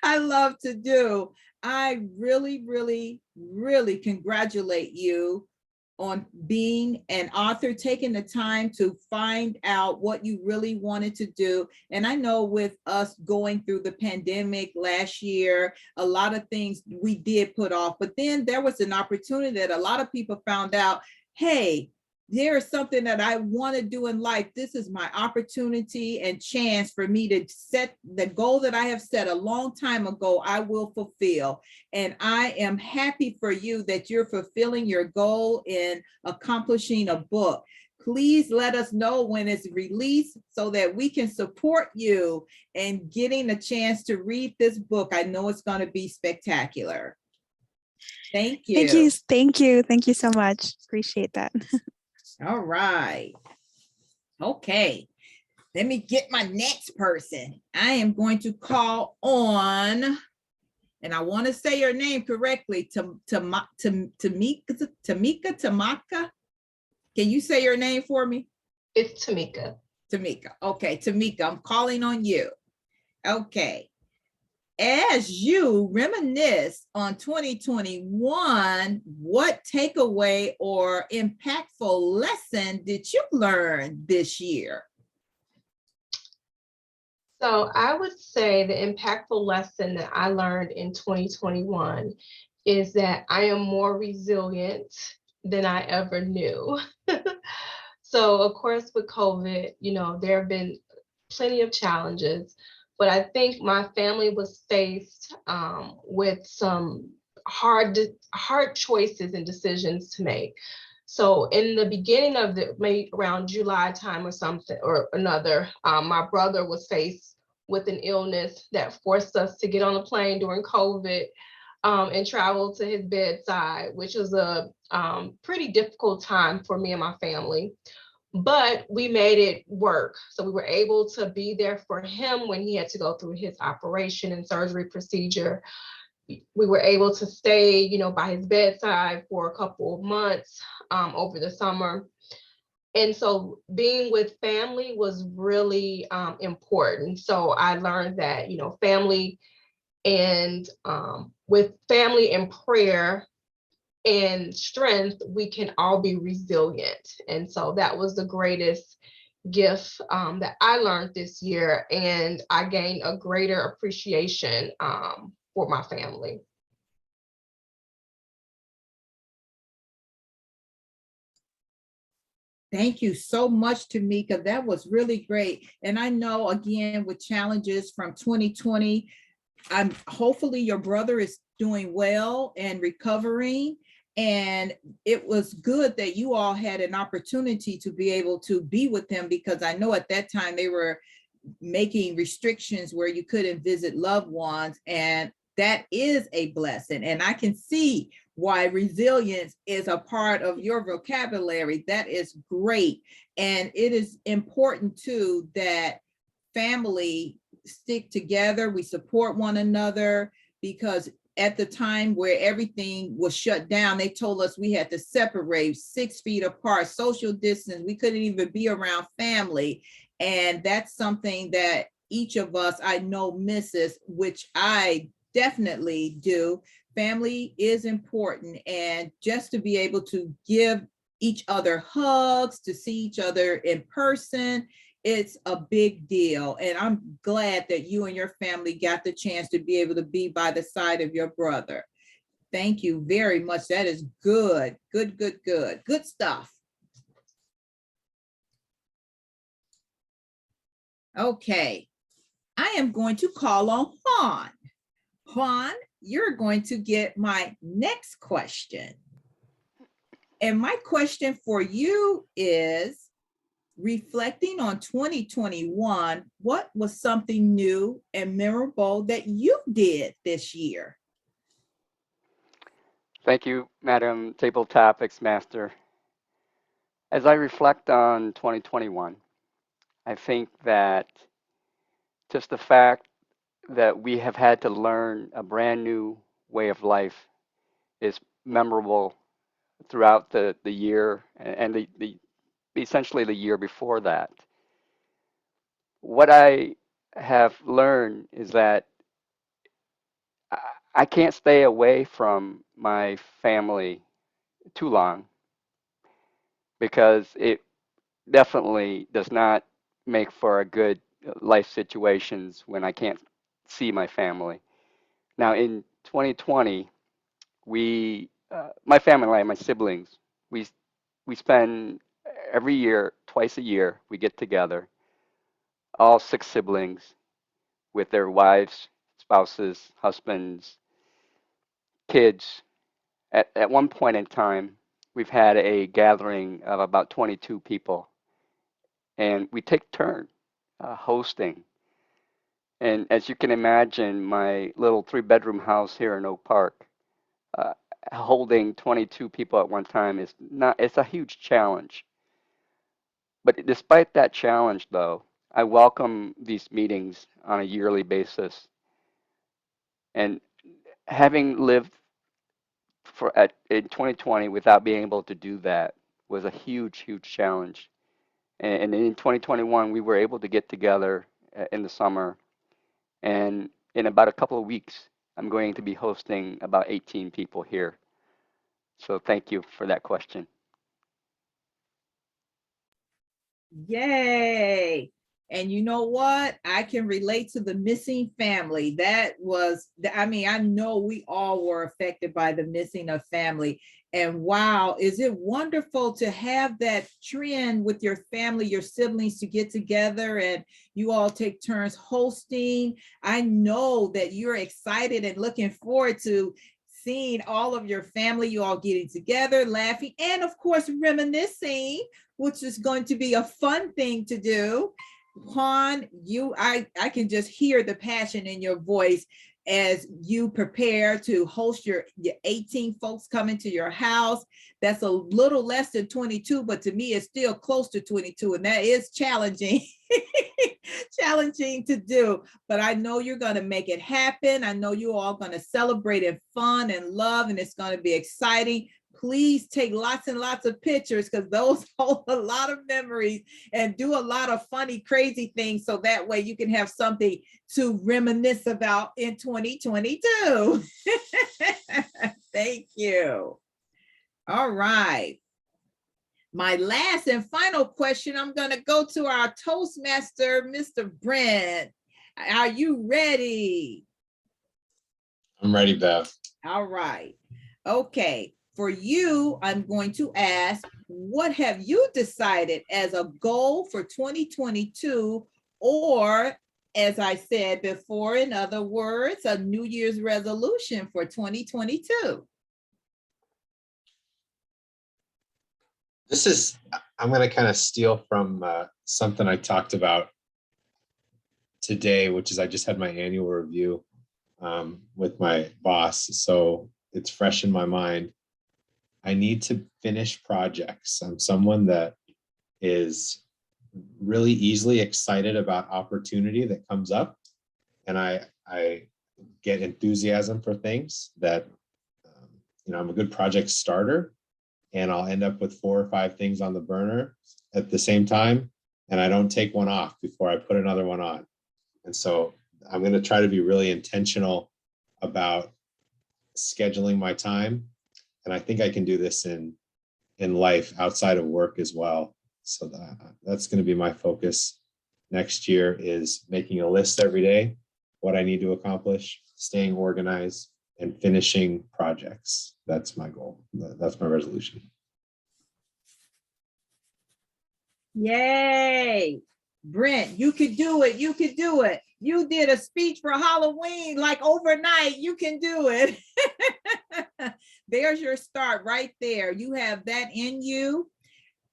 I love to do. I really, really, really congratulate you on being an author, taking the time to find out what you really wanted to do. And I know with us going through the pandemic last year, a lot of things we did put off, but then there was an opportunity that a lot of people found out, hey, there is something that I want to do in life. This is my opportunity and chance for me to set the goal that I have set a long time ago, I will fulfill. And I am happy for you that you're fulfilling your goal in accomplishing a book. Please let us know when it's released so that we can support you in getting a chance to read this book. I know it's going to be spectacular. Thank you. Thank you. Thank you. Thank you so much. Appreciate that. All right. Okay. Let me get my next person. I am going to call on, and I want to say your name correctly, Tamika. Can you say your name for me? It's Tamika. Tamika. Okay, Tamika, I'm calling on you. Okay. As you reminisce on 2021, what takeaway or impactful lesson did you learn this year? So I would say the impactful lesson that I learned in 2021 is that I am more resilient than I ever knew. So of course, with COVID, there have been plenty of challenges, but I think my family was faced with some hard choices and decisions to make. So in the beginning of maybe around July time or something or another, my brother was faced with an illness that forced us to get on a plane during COVID and travel to his bedside, which was a pretty difficult time for me and my family. But we made it work. So we were able to be there for him when he had to go through his operation and surgery procedure. We were able to stay, by his bedside for a couple of months over the summer. And so being with family was really important. So I learned that, family and with family and prayer and strength, we can all be resilient. And so that was the greatest gift that I learned this year. And I gained a greater appreciation for my family. Thank you so much, Tamika. That was really great. And I know, again, with challenges from 2020, hopefully your brother is doing well and recovering. And it was good that you all had an opportunity to be able to be with them, because I know at that time they were making restrictions where you couldn't visit loved ones. And that is a blessing. And I can see why resilience is a part of your vocabulary. That is great. And it is important too that family stick together, we support one another, because at the time where everything was shut down, they told us we had to separate 6 feet apart, social distance. We couldn't even be around family. And that's something that each of us I know misses, which I definitely do. Family is important. And just to be able to give each other hugs, to see each other in person, it's a big deal. And I'm glad that you and your family got the chance to be able to be by the side of your brother. Thank you very much. That is good. Good stuff. Okay. I am going to call on Juan. Juan, you're going to get my next question. And my question for you is, reflecting on 2021, what was something new and memorable that you did this year? Thank you, Madam Table Topics Master. As I reflect on 2021, I think that just the fact that we have had to learn a brand new way of life is memorable throughout the year and the essentially the year before that. What I have learned is that I can't stay away from my family too long, because it definitely does not make for a good life situations when I can't see my family. Now in 2020, my family and I, my siblings, we spend every year, twice a year, we get together, all 6 siblings with their wives, spouses, husbands, kids. At one point in time, we've had a gathering of about 22 people, and we take turn hosting. And as you can imagine, my little 3-bedroom house here in Oak Park, holding 22 people at one time it's a huge challenge. But despite that challenge, though, I welcome these meetings on a yearly basis. And having lived in 2020 without being able to do that was a huge challenge. And in 2021, we were able to get together in the summer, and in about a couple of weeks, I'm going to be hosting about 18 people here. So thank you for that question. Yay. And you know what? I can relate to the missing family. That was, I mean, I know we all were affected by the missing of family. And wow, is it wonderful to have that trend with your family, your siblings to get together and you all take turns hosting. I know that you're excited and looking forward to seeing all of your family, you all getting together, laughing, and of course, reminiscing, which is going to be a fun thing to do. Juan, I can just hear the passion in your voice as you prepare to host your 18 folks coming to your house. That's a little less than 22, but to me, it's still close to 22, and that is challenging. Challenging to do, but I know you're going to make it happen. I know you all going to celebrate in fun and love, and it's going to be exciting. Please take lots and lots of pictures because those hold a lot of memories, and do a lot of funny, crazy things so that way you can have something to reminisce about in 2022. Thank you. All right. My last and final question, I'm going to go to our Toastmaster, Mr. Brent. Are you ready? I'm ready, Bev. All right. Okay. For you, I'm going to ask, what have you decided as a goal for 2022, or as I said before, in other words, a New Year's resolution for 2022? I'm going to kind of steal from something I talked about today, which is I just had my annual review with my boss. So it's fresh in my mind. I need to finish projects. I'm someone that is really easily excited about opportunity that comes up. And I get enthusiasm for things that, I'm a good project starter, and I'll end up with 4 or 5 things on the burner at the same time. And I don't take one off before I put another one on. And so I'm going to try to be really intentional about scheduling my time. And I think I can do this in life outside of work as well. So that's going to be my focus next year, is making a list every day, what I need to accomplish, staying organized, and finishing projects. That's my goal. That's my resolution. Yay. Brent, you could do it. You could do it. You did a speech for Halloween like overnight. You can do it. There's your start right there. You have that in you.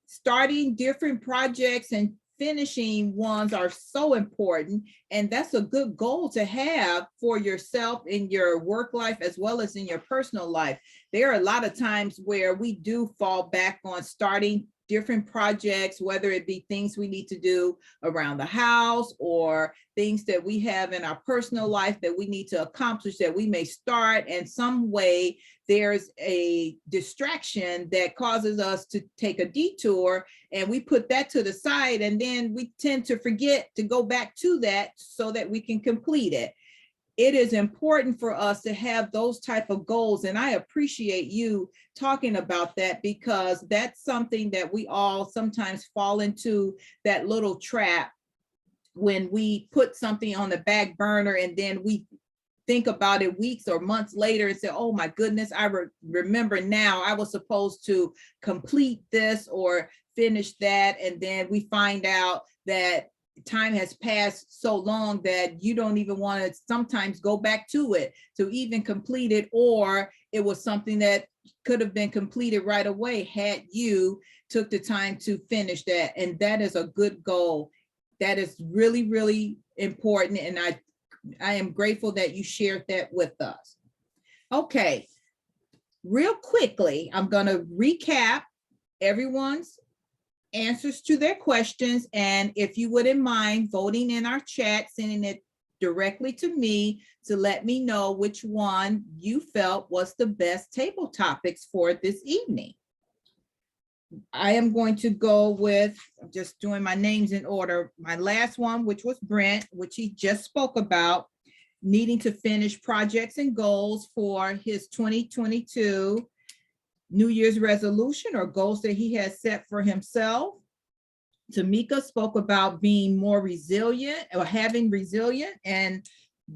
Starting different projects and finishing ones are so important. And that's a good goal to have for yourself in your work life as well as in your personal life. There are a lot of times where we do fall back on starting different projects, whether it be things we need to do around the house or things that we have in our personal life that we need to accomplish, that we may start, and some way there's a distraction that causes us to take a detour, and we put that to the side, and then we tend to forget to go back to that so that we can complete it. It is important for us to have those type of goals. And I appreciate you talking about that, because that's something that we all sometimes fall into, that little trap when we put something on the back burner and then we think about it weeks or months later and say, oh my goodness, I remember now I was supposed to complete this or finish that. And then we find out that time has passed so long that you don't even want to sometimes go back to it to even complete it, or it was something that could have been completed right away had you took the time to finish that. And that is a good goal. That is really, really important. And I am grateful that you shared that with us. Okay, real quickly, I'm going to recap everyone's answers to their questions. And if you wouldn't mind voting in our chat, sending it directly to me to let me know which one you felt was the best table topics for this evening. I am going to go with, I'm just doing my names in order. My last one, which was Brent, which he just spoke about, needing to finish projects and goals for his 2022 New Year's resolution or goals that he has set for himself. Tamika spoke about being more resilient or having resilient and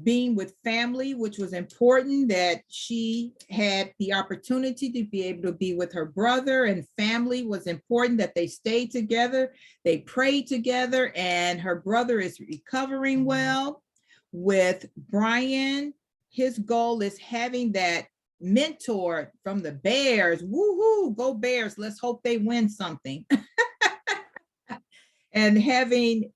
being with family, which was important, that she had the opportunity to be able to be with her brother, and family was important, that they stayed together, they prayed together, and her brother is recovering well. With Brian, his goal is having that mentor from the Bears. Woohoo, go Bears. Let's hope they win something. And having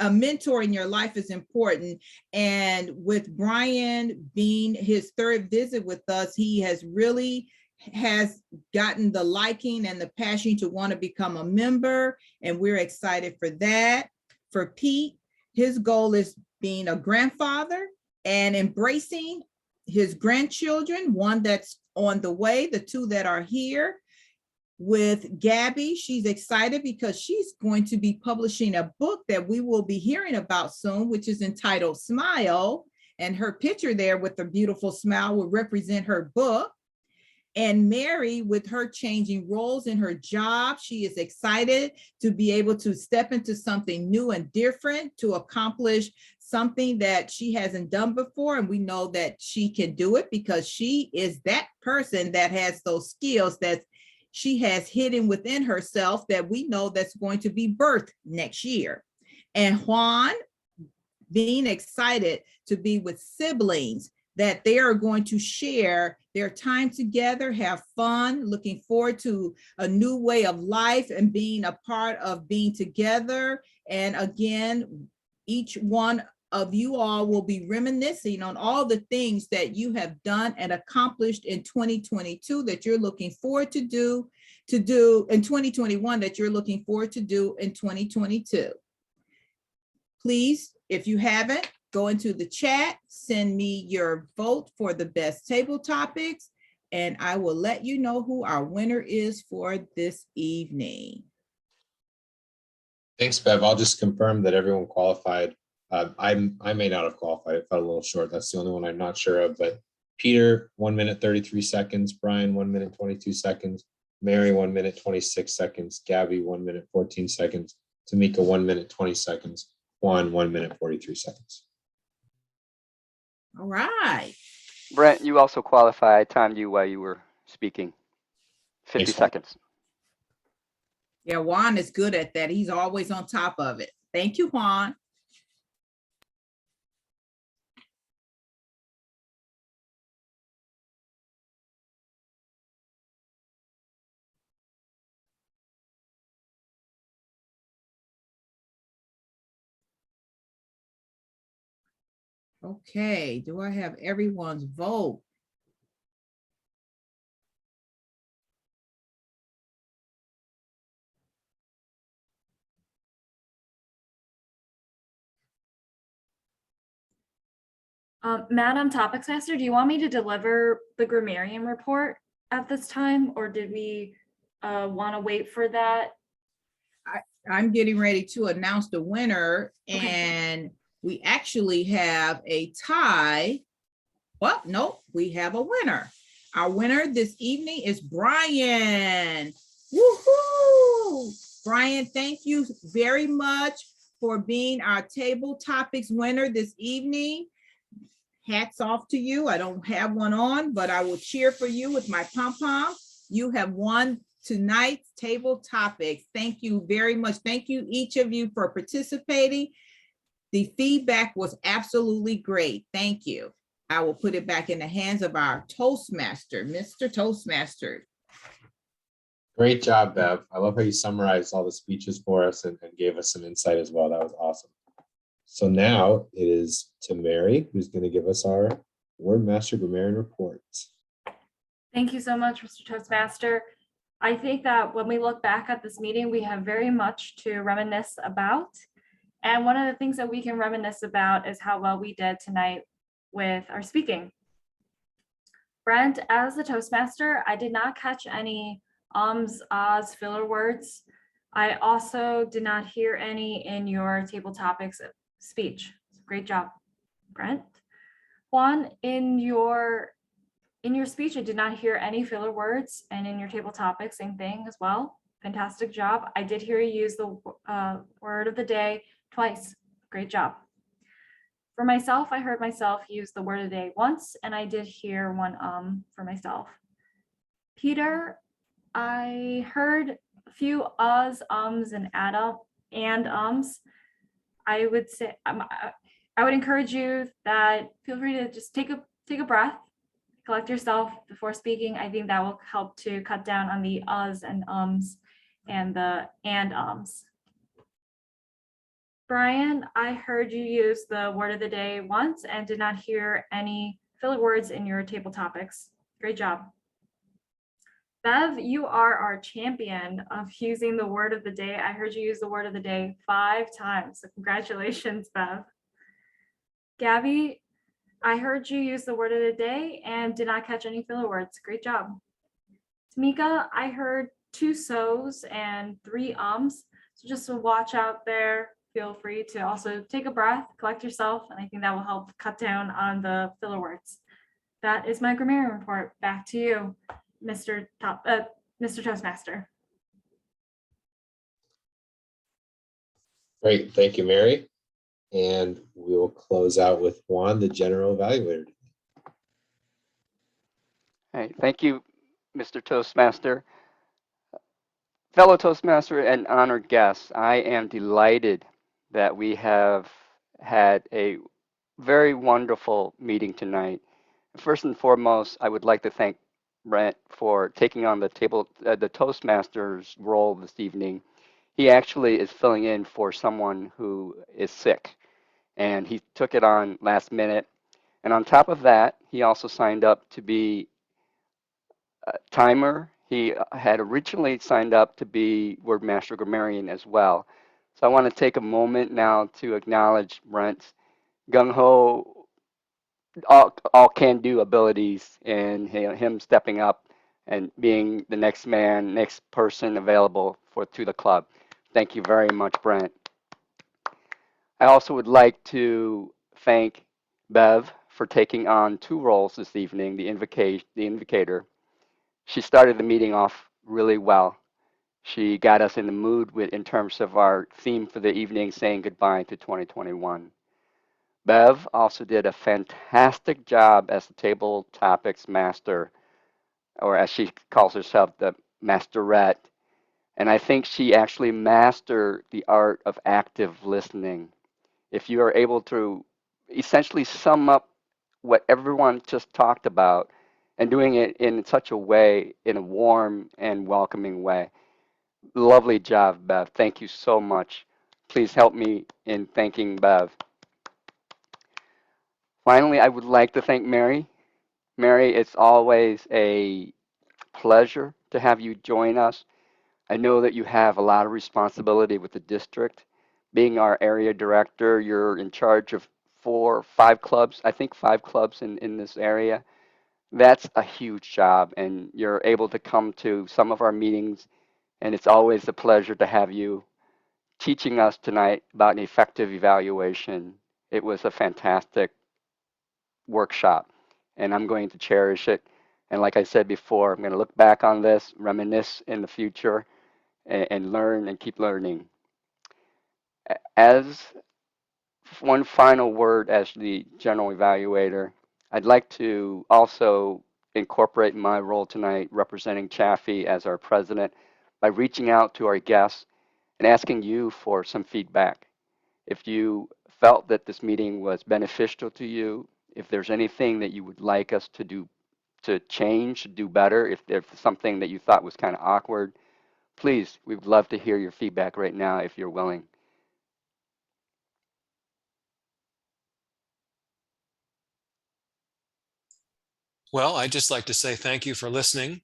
a mentor in your life is important. And with Brian being his third visit with us, he has gotten the liking and the passion to want to become a member. And we're excited for that. For Pete, his goal is being a grandfather and embracing his grandchildren, one that's on the way, the two that are here. With Gabby, she's excited because she's going to be publishing a book that we will be hearing about soon, which is entitled Smile. And her picture there with the beautiful smile will represent her book. And Mary, with her changing roles in her job, she is excited to be able to step into something new and different to accomplish something that she hasn't done before. And we know that she can do it because she is that person that has those skills that she has hidden within herself that we know that's going to be birthed next year. And Juan, being excited to be with siblings, that they are going to share their time together, have fun, looking forward to a new way of life and being a part of being together. And again, each one of you all will be reminiscing on all the things that you have done and accomplished in 2022 that you're looking forward to do in 2021 that you're looking forward to do in 2022. Please, if you haven't, go into the chat, send me your vote for the best table topics, and I will let you know who our winner is for this evening. Thanks, Bev. I'll just confirm that everyone qualified. I may not have qualified. It fell a little short. That's the only one I'm not sure of. But Peter, 1 minute, 33 seconds. Brian, 1 minute, 22 seconds. Mary, 1 minute, 26 seconds. Gabby, 1 minute, 14 seconds. Tamika, 1 minute, 20 seconds. Juan, 1 minute, 43 seconds. All right. Brent, you also qualified. I timed you while you were speaking. 50 Thanks, Juan. seconds. Yeah, Juan is good at that. He's always on top of it. Thank you, Juan. Okay, do I have everyone's vote? Madam Topics Master, do you want me to deliver the grammarian report at this time, or did we want to wait for that? I'm getting ready to announce the winner, Okay. and we actually have a tie. Well, nope, we have a winner. Our winner this evening is Brian. Woohoo! Brian, thank you very much for being our table topics winner this evening. Hats off to you. I don't have one on, but I will cheer for you with my pom-pom. You have won tonight's table topics. Thank you very much. Thank you, each of you, for participating. The feedback was absolutely great. Thank you. I will put it back in the hands of our Toastmaster, Mr. Toastmaster. Great job, Bev. I love how you summarized all the speeches for us and gave us some insight as well. That was awesome. So now it is to Mary, who's going to give us our Word Master Grammarian Report. Thank you so much, Mr. Toastmaster. I think that when we look back at this meeting, we have very much to reminisce about. And one of the things that we can reminisce about is how well we did tonight with our speaking. Brent, as the Toastmaster, I did not catch any ums, ahs, filler words. I also did not hear any in your table topics speech. Great job, Brent. Juan, in your speech, I did not hear any filler words, and in your table topics, same thing as well. Fantastic job. I did hear you use the word of the day twice. Great job. For myself, I heard myself use the word of the day once, and I did hear one for myself. Peter, I heard a few uhs, ums, and ums. I would say I would encourage you that feel free to just take a breath, collect yourself before speaking. I think that will help to cut down on the uhs and ums and the ums. Brian, I heard you use the word of the day once and did not hear any filler words in your table topics. Great job. Bev, you are our champion of using the word of the day. I heard you use the word of the day 5 times. So congratulations, Bev. Gabby, I heard you use the word of the day and did not catch any filler words. Great job. Tamika, I heard 2 so's and 3 ums. So just to watch out there, feel free to also take a breath, collect yourself, and I think that will help cut down on the filler words. That is my grammarian report. Back to you, Mr. Toastmaster. Great, thank you, Mary. And we will close out with Juan, the general evaluator. Hey, thank you, Mr. Toastmaster. Fellow Toastmaster and honored guests, I am delighted that we have had a very wonderful meeting tonight. First and foremost, I would like to thank Brent for taking on the Toastmaster's role this evening. He actually is filling in for someone who is sick, and he took it on last minute. And on top of that, he also signed up to be a timer. He had originally signed up to be Wordmaster Grammarian as well. So I want to take a moment now to acknowledge Brent's gung-ho, all can-do abilities and him stepping up and being the next person available to the club. Thank you very much, Brent. I also would like to thank Bev for taking on 2 roles this evening, the invocator. She started the meeting off really well. She got us in the mood in terms of our theme for the evening, saying goodbye to 2021. Bev also did a fantastic job as the table topics master, or as she calls herself, the masterette. And I think she actually mastered the art of active listening. If you are able to essentially sum up what everyone just talked about and doing it in such a way, in a warm and welcoming way. Lovely job, Bev. Thank you so much. Please help me in thanking Bev. Finally, I would like to thank Mary. Mary, it's always a pleasure to have you join us. I know that you have a lot of responsibility with the district. Being our area director, you're in charge of 4 or 5 clubs, I think 5 clubs in this area. That's a huge job, and you're able to come to some of our meetings, and it's always a pleasure to have you teaching us tonight about an effective evaluation. It was a fantastic workshop, and I'm going to cherish it. And like I said before, I'm going to look back on this, reminisce in the future, and learn and keep learning. As one final word as the general evaluator, I'd like to also incorporate my role tonight representing Chaffee as our president by reaching out to our guests and asking you for some feedback. If you felt that this meeting was beneficial to you, if there's anything that you would like us to do, to change, to do better, if there's something that you thought was kind of awkward, please, we would love to hear your feedback right now if you're willing. Well, I'd just like to say thank you for listening.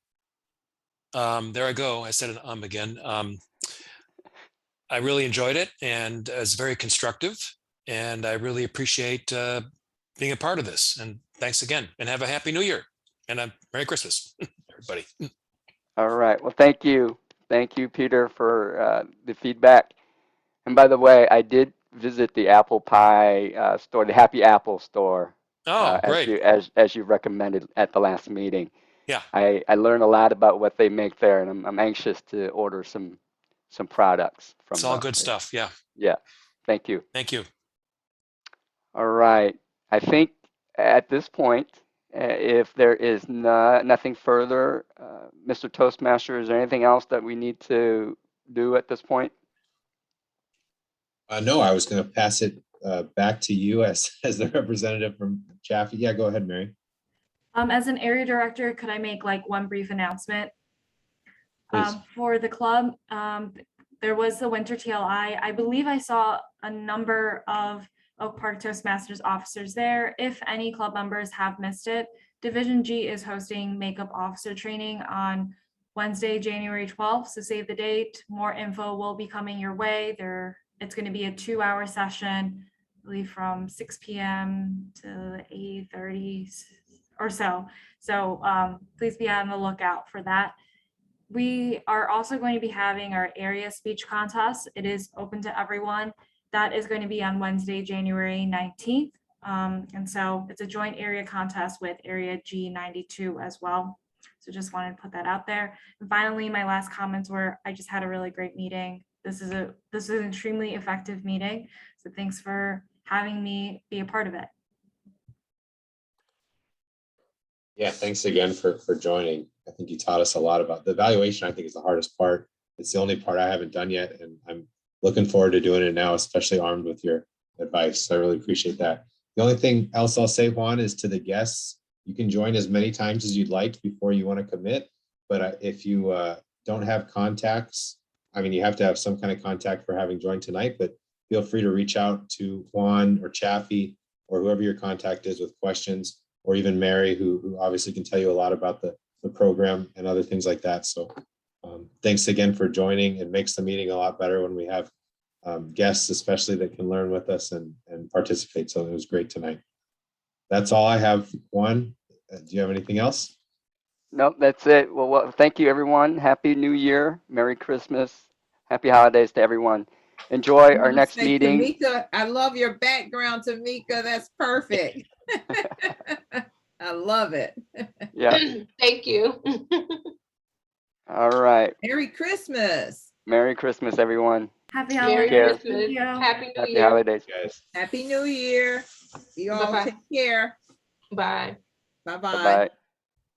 There I go. I said it again. I really enjoyed it, and it's very constructive, and I really appreciate being a part of this. And thanks again, and have a happy new year, and a Merry Christmas, everybody. All right. Well, thank you. Thank you, Peter, for the feedback. And by the way, I did visit the apple pie store, the Happy Apple store, Oh, great. as you recommended at the last meeting. Yeah. I learned a lot about what they make there, and I'm anxious to order some products from It's all them. good stuff. Yeah. Yeah. Thank you. Thank you. All right. I think at this point, if there is nothing further, Mr. Toastmaster, is there anything else that we need to do at this point? No, I was going to pass it back to you as the representative from Chaffee. Yeah, go ahead, Mary. As an area director, could I make like one brief announcement? Please. For the club, there was the Winter TLI. I believe I saw a number of Oak Park Toastmasters officers there. If any club members have missed it, Division G is hosting makeup officer training on Wednesday, January 12th. So save the date. More info will be coming your way. It's going to be a 2-hour session, I believe from 6 p.m. to 8:30 or so. So please be on the lookout for that. We are also going to be having our area speech contest. It is open to everyone. That is going to be on Wednesday, January 19th. And so it's a joint area contest with Area G92 as well. So just wanted to put that out there. And finally, my last comments were, I just had a really great meeting. This is an extremely effective meeting. So thanks for having me be a part of it. Yeah, thanks again for joining. I think you taught us a lot about the evaluation. I think is the hardest part. It's the only part I haven't done yet, and I'm looking forward to doing it now, especially armed with your advice. So I really appreciate that. The only thing else I'll say, Juan, is to the guests, you can join as many times as you'd like before you want to commit. But if you don't have contacts, I mean, you have to have some kind of contact for having joined tonight, but feel free to reach out to Juan or Chaffee or whoever your contact is with questions, or even Mary, who obviously can tell you a lot about the program and other things like that. So thanks again for joining. It makes the meeting a lot better when we have guests, especially that can learn with us and participate. So it was great tonight. That's all I have. Juan, do you have anything else? Nope, that's it. Well, thank you, everyone. Happy New Year. Merry Christmas. Happy holidays to everyone. Enjoy our next meeting. Tamika, I love your background, Tamika. That's perfect. I love it. Yeah. Thank you. All right. Merry Christmas. Merry Christmas, everyone. Happy Merry holidays. Christmas. Thank you. Happy New Happy Year. holidays. Guys. Happy New Year. You all Bye-bye. take care. Bye. Bye-bye. Bye-bye.